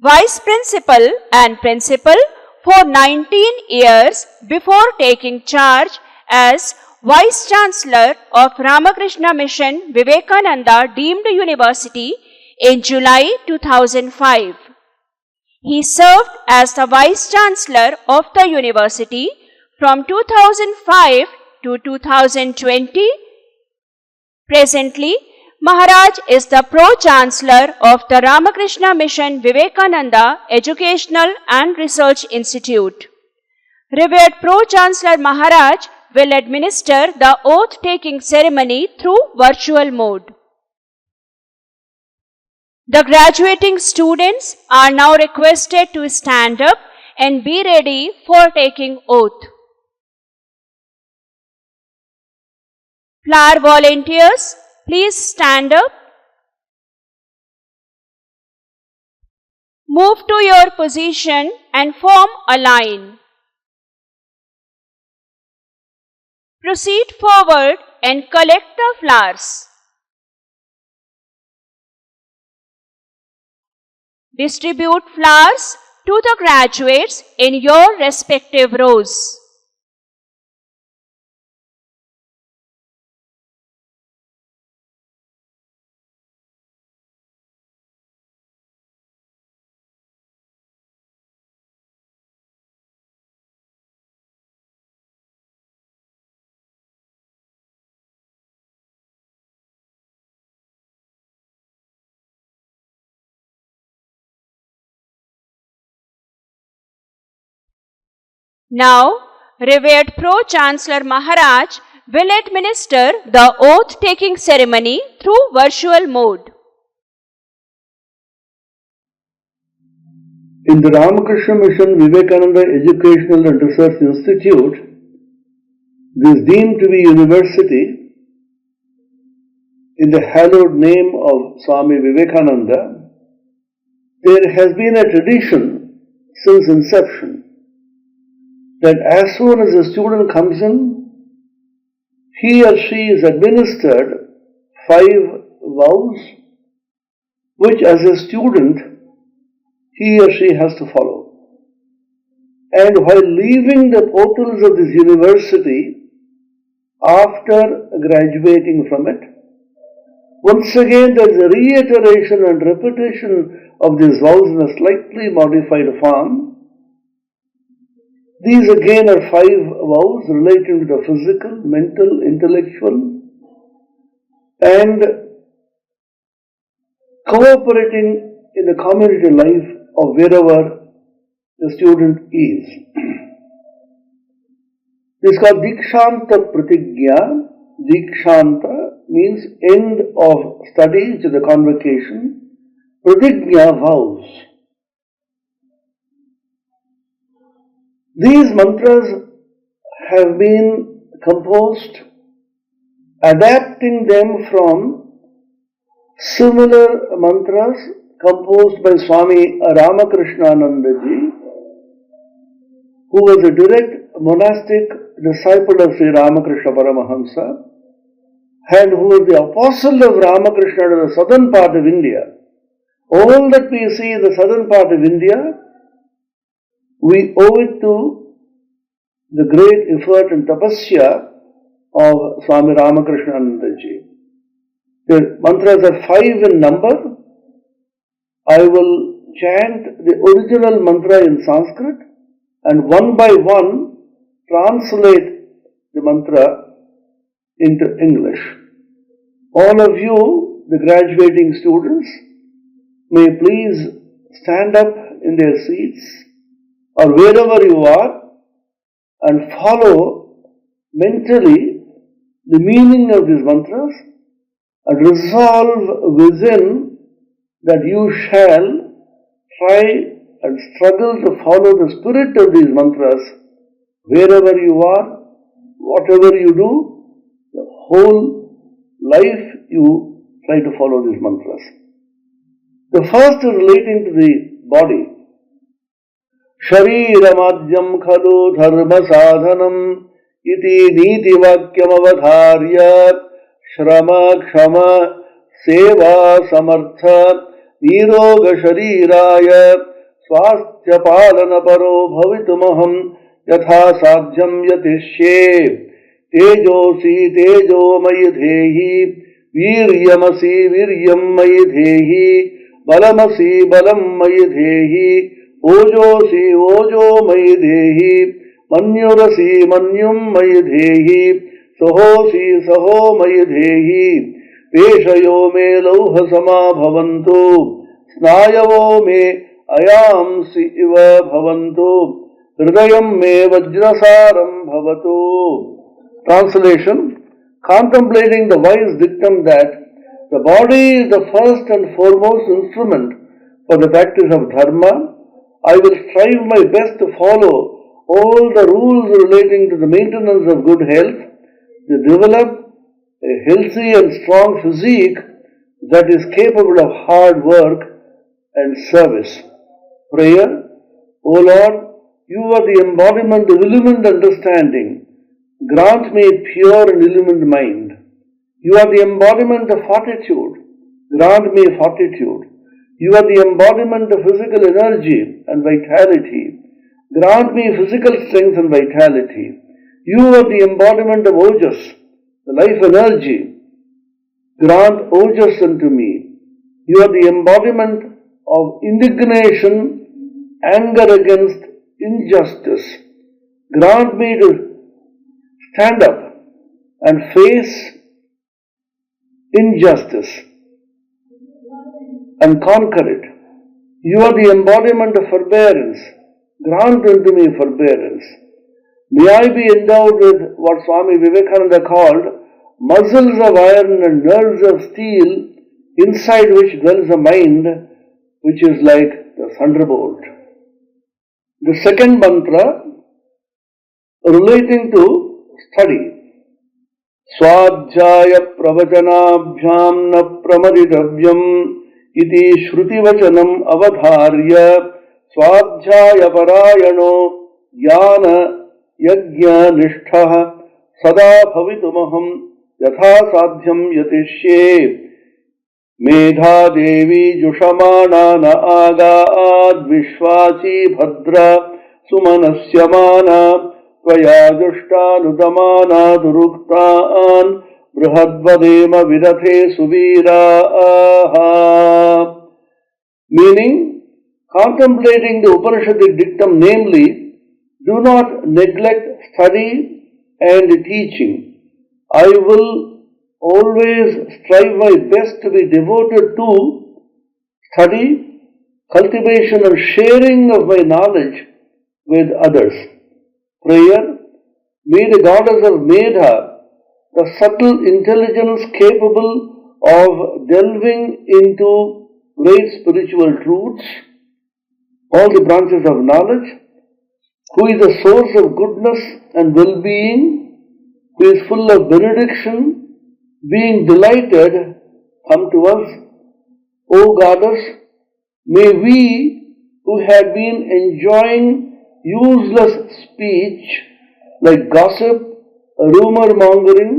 Vice Principal and Principal for 19 years before taking charge as Vice Chancellor of Ramakrishna Mission Vivekananda Deemed University in July 2005. He served as the Vice Chancellor of the university from 2005 to 2020. Presently, Maharaj is the Pro-Chancellor of the Ramakrishna Mission Vivekananda Educational and Research Institute. Revered Pro-Chancellor Maharaj will administer the oath-taking ceremony through virtual mode. The graduating students are now requested to stand up and be ready for taking oath. Flower volunteers, please stand up. Move to your position and form a line. Proceed forward and collect the flowers. Distribute flowers to the graduates in your respective rows. Now, revered Pro-Chancellor Maharaj will administer the oath-taking ceremony through virtual mode. In the Ramakrishna Mission Vivekananda Educational and Research Institute, this deemed to be university, in the hallowed name of Swami Vivekananda, there has been a tradition since inception that as soon as a student comes in, he or she is administered 5 vows, which as a student he or she has to follow. And while leaving the portals of this university, after graduating from it, once again there is a reiteration and repetition of these vows in a slightly modified form. These again are 5 vows relating to the physical, mental, intellectual, and cooperating in the community life of wherever the student is. This is called Dikshanta Pratigya. Dikshanta means end of studies to the convocation. Pratigya, vows. These mantras have been composed, adapting them from similar mantras composed by Swami Ramakrishnanandaji, who was a direct monastic disciple of Sri Ramakrishna Paramahamsa, and who was the apostle of Ramakrishna to the southern part of India. All that we see in the southern part of India, we owe it to the great effort and tapasya of Swami Ramakrishnanandaji. The mantras are 5 in number. I will chant the original mantra in Sanskrit and one by one translate the mantra into English. All of you, the graduating students, may please stand up in their seats or wherever you are and follow mentally the meaning of these mantras and resolve within that you shall try and struggle to follow the spirit of these mantras wherever you are, whatever you do, the whole life you try to follow these mantras. The first is relating to the body. Shariramadhyam khalu dharma sadhanam iti niti vakyam avadharya shrama kshama seva samartha niroga shariraya swastya palana paro bhavitumaham yatha sadhyam yatishye tejosi tejomayi dhehi viryamasi viryamayi dhehi balamasi balammayi dhehi ojosi ojomayi dhehi manyurasi manyummayi dhehi sahosi sahomayi dhehi peshayo me lauha sama bhavantu snayavo me ayamsi iva bhavantu hridayam me vajrasaram bhavatu. Translation: contemplating the wise dictum that the body is the first and foremost instrument for the practice of dharma, I will strive my best to follow all the rules relating to the maintenance of good health, to develop a healthy and strong physique that is capable of hard work and service. Prayer: O Lord, you are the embodiment of illumined understanding. Grant me a pure and illumined mind. You are the embodiment of fortitude. Grant me fortitude. You are the embodiment of physical energy and vitality. Grant me physical strength and vitality. You are the embodiment of ojas, the life energy. Grant ojas unto me. You are the embodiment of indignation, anger against injustice. Grant me to stand up and face injustice and conquer it. You are the embodiment of forbearance. Grant unto me forbearance. May I be endowed with what Swami Vivekananda called muscles of iron and nerves of steel, inside which dwells a mind which is like the thunderbolt. The second mantra relating to study. Swadhyaya pravachanabhyam na pramaditavyam iti shrutivachanam avadharya swadhyaya parayano jnana yajna nishtha sada bhavitumaham yatha sadhyam yatishye medha devi jushamana na agaad vishwachi bhadra sumanasyamana tvaya jushtanudamana duruktaan brihadvadema vidathe subiraaha. Meaning, contemplating the Upanishadic dictum, namely, do not neglect study and teaching. I will always strive my best to be devoted to study, cultivation and sharing of my knowledge with others. Prayer: may the goddess of Medha, the subtle intelligence capable of delving into great spiritual truths, all the branches of knowledge, who is the source of goodness and well-being, who is full of benediction, being delighted, come to us. O Goddess, may we who have been enjoying useless speech like gossip, rumor mongering,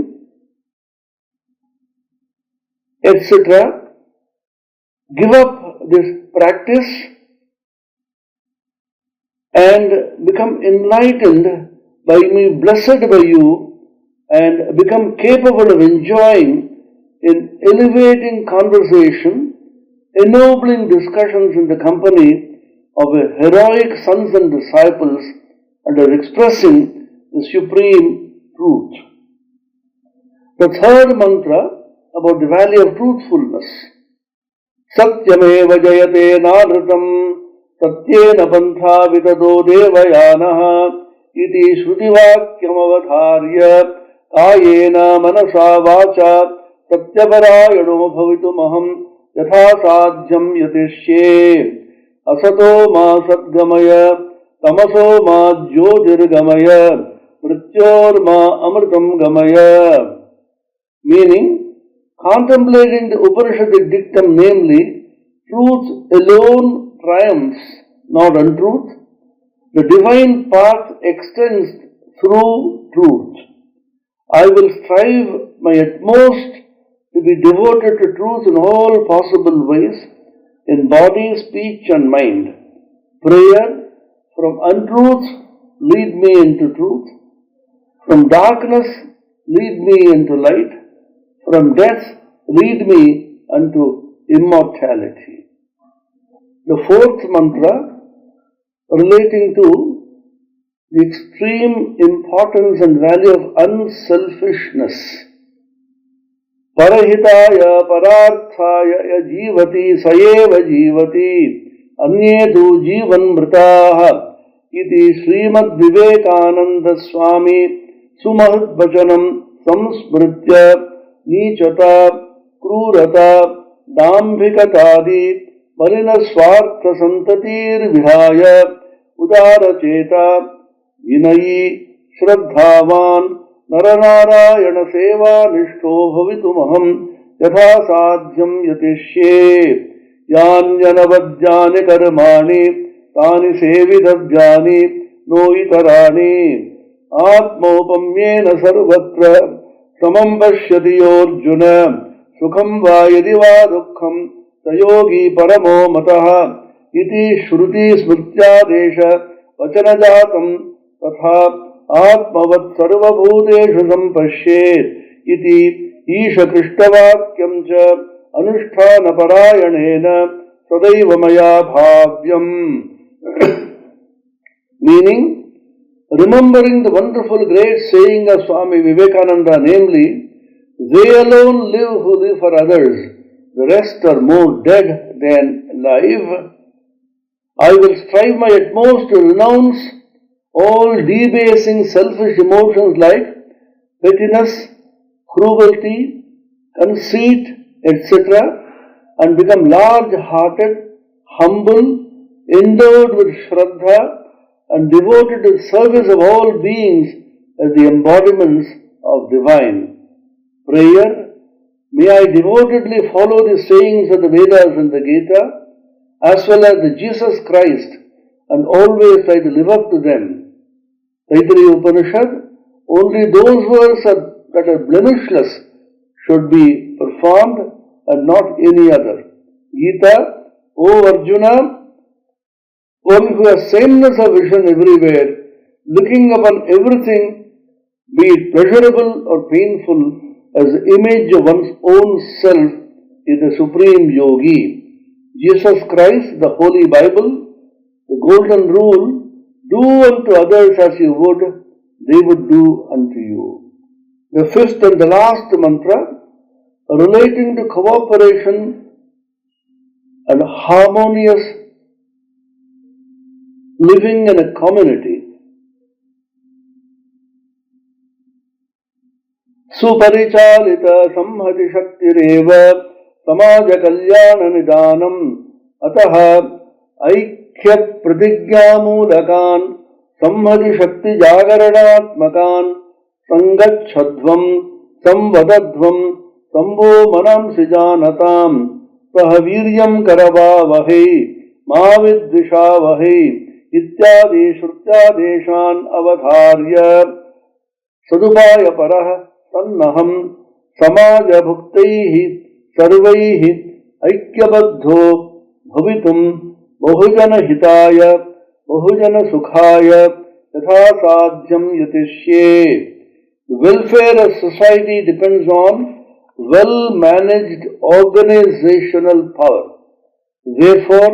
etc., give up this practice and become enlightened by me, blessed by you, and become capable of enjoying in elevating conversation, ennobling discussions in the company of a heroic sons and disciples, and are expressing the supreme truth. The third mantra about the value of truthfulness. Satyameva jayate nadritam satyena pantha vitado devayanaha iti shrutivakyam avadharya kayena manasa vacha satyaparayano bhavitumaham yatha sadhyam yatishye asato ma sadgamaya tamaso ma jyotirgamaya mrityor ma amritam gamaya. Meaning, contemplating the Upanishadic dictum, namely, truth alone triumphs, not untruth. The divine path extends through truth. I will strive my utmost to be devoted to truth in all possible ways, in body, speech and mind. Prayer: from untruth, lead me into truth. From darkness, lead me into light. From death, lead me unto immortality. The fourth mantra relating to the extreme importance and value of unselfishness. Parahitaya pararthaya jivati sayeva jivati anyetu jivan mritaha iti Srimad Vivekananda Swami सुमहद्वचनं संस्मृत्य नीचता क्रूरता दाम्भिकतादि मलिनस्वार्थसन्ततिर्विहाय उदारचेता विनयी श्रद्धावान् नरनारायणसेवानिष्ठो भवितुमहं यथा साध्यं यतिष्ये यान्यनवद्यानि कर्माणि तानि सेवितव्यानि no इतराणि आत्मौपम्येन सर्वत्र समं पश्यति योऽर्जुन सुखं वा यदि वा दुःखं स योगी परमो मतः इति श्रुतिस्मृत्यादेश वचनजातं तथा आत्मवत् सर्वभूतेषु सम्पश्येत् इति ईशकृष्टवाक्यं च अनुष्ठानपरायणेन सदैव मया भाव्यम्. Meaning, remembering the wonderful great saying of Swami Vivekananda, namely, they alone live who live for others, the rest are more dead than alive. I will strive my utmost to renounce all debasing selfish emotions like pettiness, cruelty, conceit, etc., and become large-hearted, humble, endowed with Shraddha, and devoted to the service of all beings as the embodiments of divine. Prayer, may I devotedly follow the sayings of the Vedas and the Gita, as well as the Jesus Christ, and always try to live up to them. Taittiriya Upanishad, only those words that are blemishless should be performed and not any other. Gita, O Arjuna, one who has sameness of vision everywhere, looking upon everything, be it pleasurable or painful, as the image of one's own self, is the supreme yogi. Jesus Christ, the Holy Bible, the golden rule, do unto others as you would, they would do unto you. The fifth and the last mantra, relating to cooperation and harmonious living in a community. Suparichalita samhati shaktireva समाज कल्याण निदानम अतः ऐक्य प्रतिज्ञामूलकान् संहति शक्ति जागरणात्मकान् संगच्छध्वं संवदध्वं संभो मनंसि जानताम् सह वीर्यं करवावहै मा विद्विषावहै इत्यादि श्रुत्यादेशान् अवधार्य सदुपायपरः तन्नहं समाजभुक्तैः सर्वैः ऐक्यबद्धो भवितुं बहुजन हिताय बहुजन सुखाय यथा साध्यं यतिष्ये. The welfare of society depends on well-managed organizational power. Therefore,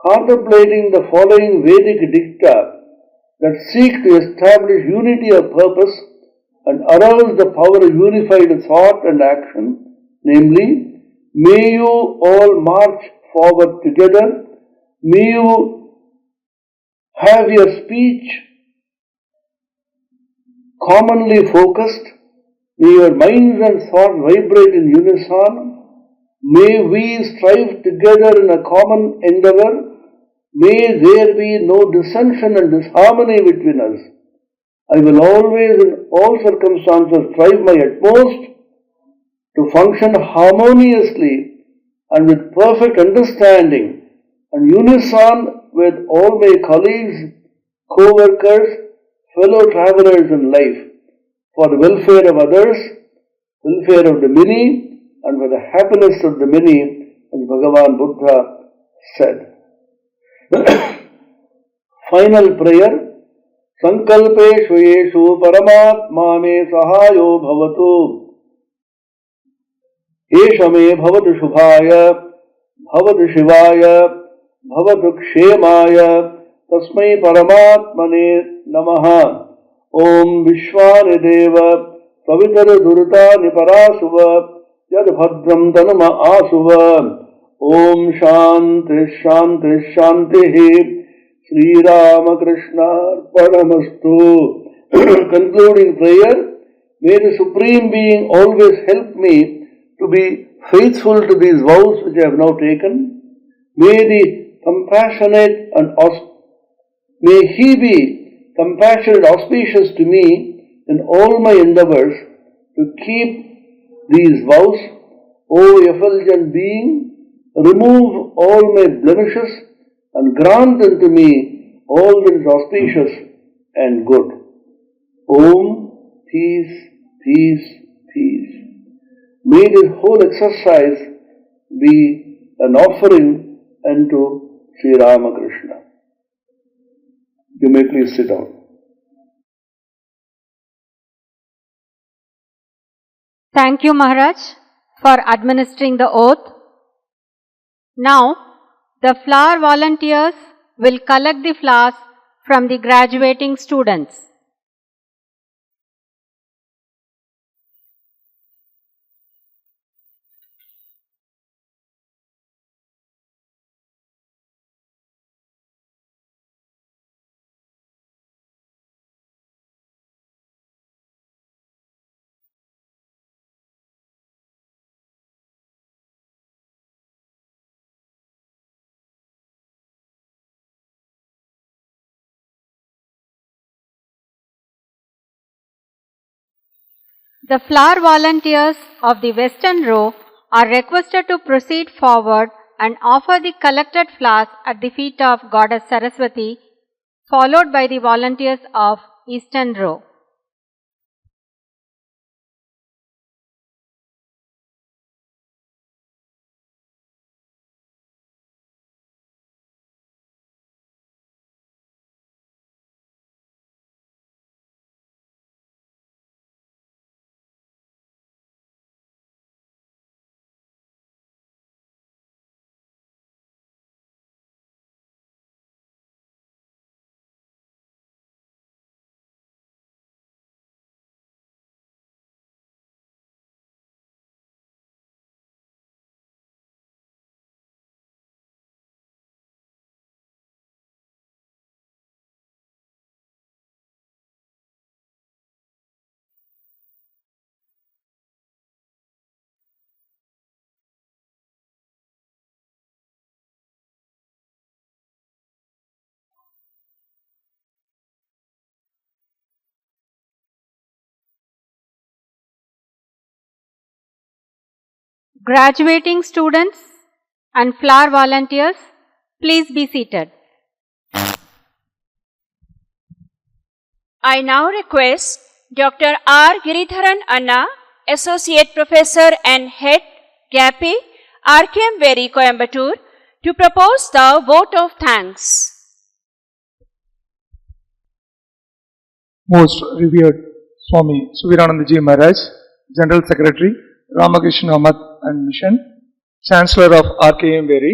contemplating the following Vedic dicta that seek to establish unity of purpose and arouse the power of unified thought and action, namely, may you all march forward together, may you have your speech commonly focused, may your minds and thoughts vibrate in unison, may we strive together in a common endeavor, may there be no dissension and disharmony between us. I will always in all circumstances strive my utmost to function harmoniously and with perfect understanding and unison with all my colleagues, co-workers, fellow travelers in life, for the welfare of others, welfare of the many, and for the happiness of the many, as Bhagavan Buddha said. Final prayer. Sankalpeshu yeshu paramatmane sahayo bhavatu esha me bhavatu shubhaya bhavatu shivaya bhavatu kshemaya tasmai paramatmane namaha. Om vishwani deva savitara durtani parasuva yad bhadram tanuma asuva. Om shanti shanti shanti. Sri Ramakrishna Paramastu. concluding prayer, may the Supreme Being always help me to be faithful to these vows which I have now taken. May the compassionate and may He be compassionate, auspicious to me in all my endeavors to keep these vows. O effulgent Being, remove all my blemishes and grant unto me all that is auspicious and good. Om, peace, peace, peace. May this whole exercise be an offering unto Sri Ramakrishna. You may please sit down. Thank you, Maharaj, for administering the oath. Now, the flower volunteers will collect the flowers from the graduating students. The flower volunteers of the western row are requested to proceed forward and offer the collected flowers at the feet of Goddess Saraswati, followed by the volunteers of eastern row. Graduating students and flower volunteers, please be seated. I now request Dr. R. Giridharan Anna, Associate Professor and Head, GAPE, RKMVERI, Coimbatore, to propose the vote of thanks. Most revered Swami Suviranandaji Maharaj, General Secretary, Ramakrishna Math and Mission, Chancellor of RKMVERI,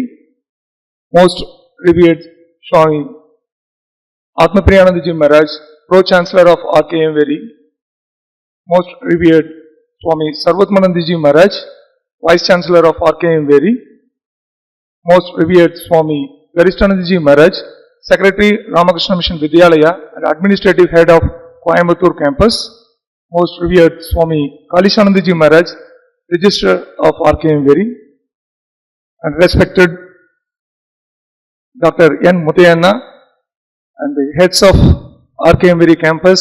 Most revered Swami Atmapriyanandaji Maharaj, Pro-Chancellor of RKMVERI, Most revered Swami Sarvatmanandaji Maharaj, Vice Chancellor of RKMVERI, Most revered Swami Garistanandaji Maharaj, Secretary Ramakrishna Mission Vidyalaya and Administrative Head of Coimbatore Campus, Most revered Swami Kalishanandaji Maharaj, Registrar of RKMVERI, and respected Dr. N. Mutayanna and the heads of RKMVERI campus,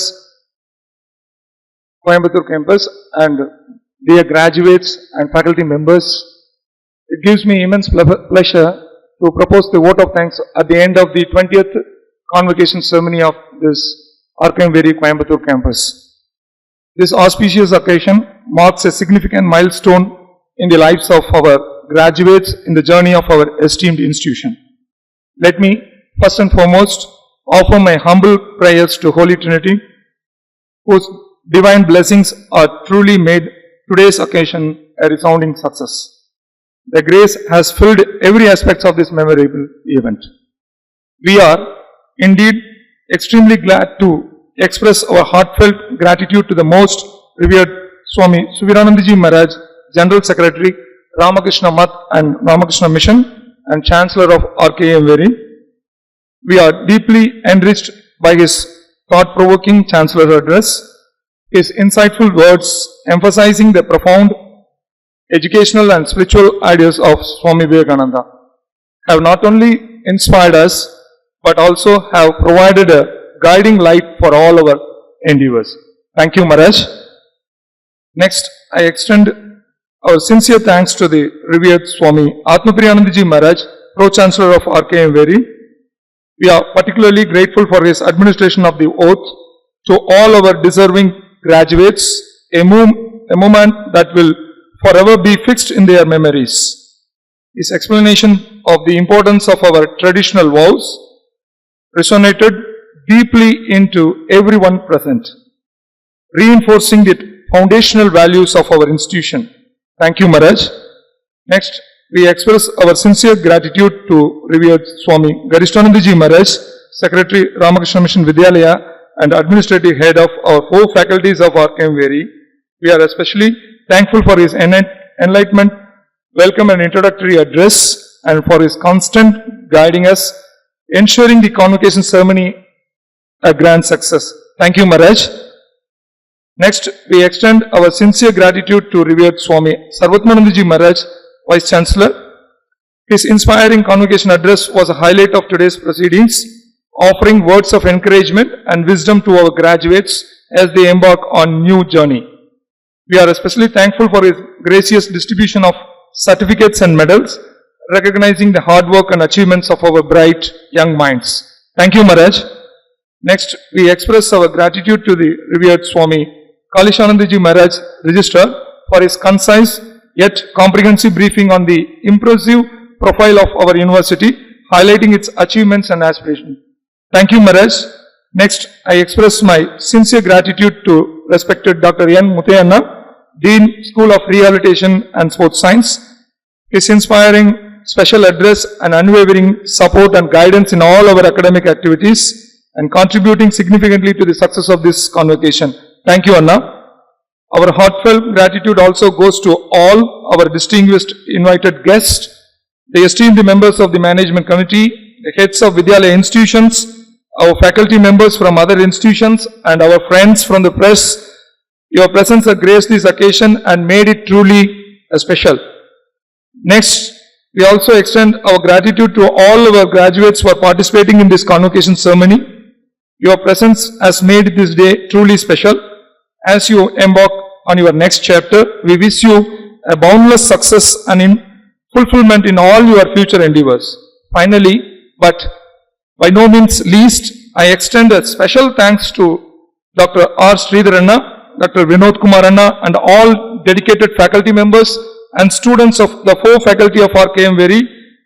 Coimbatore campus, and dear graduates and faculty members. It gives me immense pleasure to propose the vote of thanks at the end of the 20th Convocation ceremony of this RKMVERI Coimbatore campus. This auspicious occasion marks a significant milestone in the lives of our graduates in the journey of our esteemed institution. Let me first and foremost offer my humble prayers to Holy Trinity, whose divine blessings are truly made today's occasion a resounding success. The grace has filled every aspect of this memorable event. We are indeed extremely glad to express our heartfelt gratitude to the most revered Swami Suviranandaji Maharaj, General Secretary, Ramakrishna Math and Ramakrishna Mission, and Chancellor of RKMVERI. We are deeply enriched by his thought-provoking Chancellor's address. His insightful words emphasizing the profound educational and spiritual ideas of Swami Vivekananda have not only inspired us but also have provided a guiding light for all our endeavors. Thank you, Maharaj. Next, I extend our sincere thanks to the revered Swami Atmapriyanandaji Maharaj, Pro-Chancellor of RKMVERI. We are particularly grateful for his administration of the oath to all our deserving graduates, a moment that will forever be fixed in their memories. His explanation of the importance of our traditional vows resonated deeply into everyone present, reinforcing the foundational values of our institution. Thank you, Maharaj. Next, we express our sincere gratitude to revered Swami Garishtanandaji Maharaj, Secretary Ramakrishna Mission Vidyalaya and Administrative Head of our 4 faculties of RKMVERI. We are especially thankful for his enlightenment, welcome and introductory address and for his constant guiding us, ensuring the convocation ceremony a grand success. Thank you, Maharaj. Next, we extend our sincere gratitude to revered Swami Sarvatmanandaji Maharaj, Vice Chancellor. His inspiring convocation address was a highlight of today's proceedings, offering words of encouragement and wisdom to our graduates as they embark on new journey. We are especially thankful for his gracious distribution of certificates and medals, recognizing the hard work and achievements of our bright young minds. Thank you, Maharaj. Next, we express our gratitude to the revered Swami Kalishanandaji Maharaj, Registrar, for his concise yet comprehensive briefing on the impressive profile of our university, highlighting its achievements and aspirations. Thank you, Maharaj. Next, I express my sincere gratitude to respected Dr. N. Muthayanna, Dean, School of Rehabilitation and Sports Science. His inspiring special address and unwavering support and guidance in all our academic activities and contributing significantly to the success of this convocation. Thank you, Anna. Our heartfelt gratitude also goes to all our distinguished invited guests, the esteemed members of the management committee, the heads of Vidyalaya institutions, our faculty members from other institutions, and our friends from the press. Your presence has graced this occasion and made it truly special. Next, we also extend our gratitude to all our graduates for participating in this convocation ceremony. Your presence has made this day truly special. As you embark on your next chapter, we wish you a boundless success and fulfillment in all your future endeavors. Finally, but by no means least, I extend a special thanks to Dr. R. Sridharanna, Dr. Vinod Kumaranna and all dedicated faculty members and students of the 4 faculty of RKMVERI,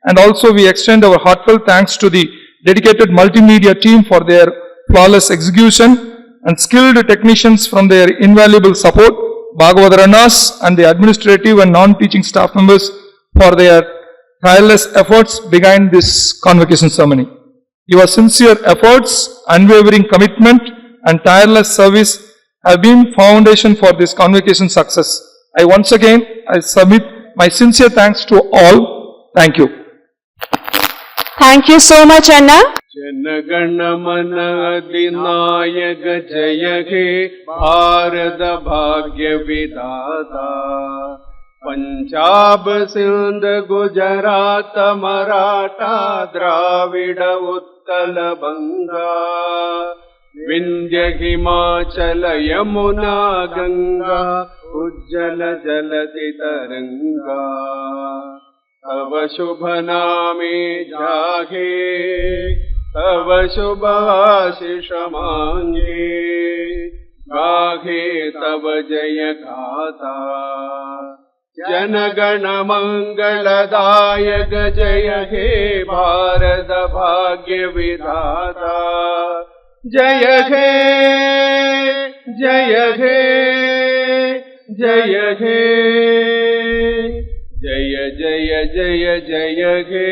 and also we extend our heartfelt thanks to the dedicated multimedia team for their flawless execution and skilled technicians from their invaluable support, Bhagavadaranas and the administrative and non-teaching staff members for their tireless efforts behind this convocation ceremony. Your sincere efforts, unwavering commitment and tireless service have been foundation for this convocation success. I once again submit my sincere thanks to all. Thank you. Thank you so much, Anna. जनगण मन अधिनायक जय हे भारत भाग्य विधाता पंजाब सिंध गुजरात मराठा द्राविड उत्कल बंगा विंध्य हिमाचल यमुना गंगा उज्जल जलति तरंगा तव शुभ नामे जागे तव शुभ आशीष मांगे गाहे तव जय गाथा जनगण मंगलदायक जय हे भारत भाग्य विधाता जय हे जय हे जय हे जय जय जय जय हे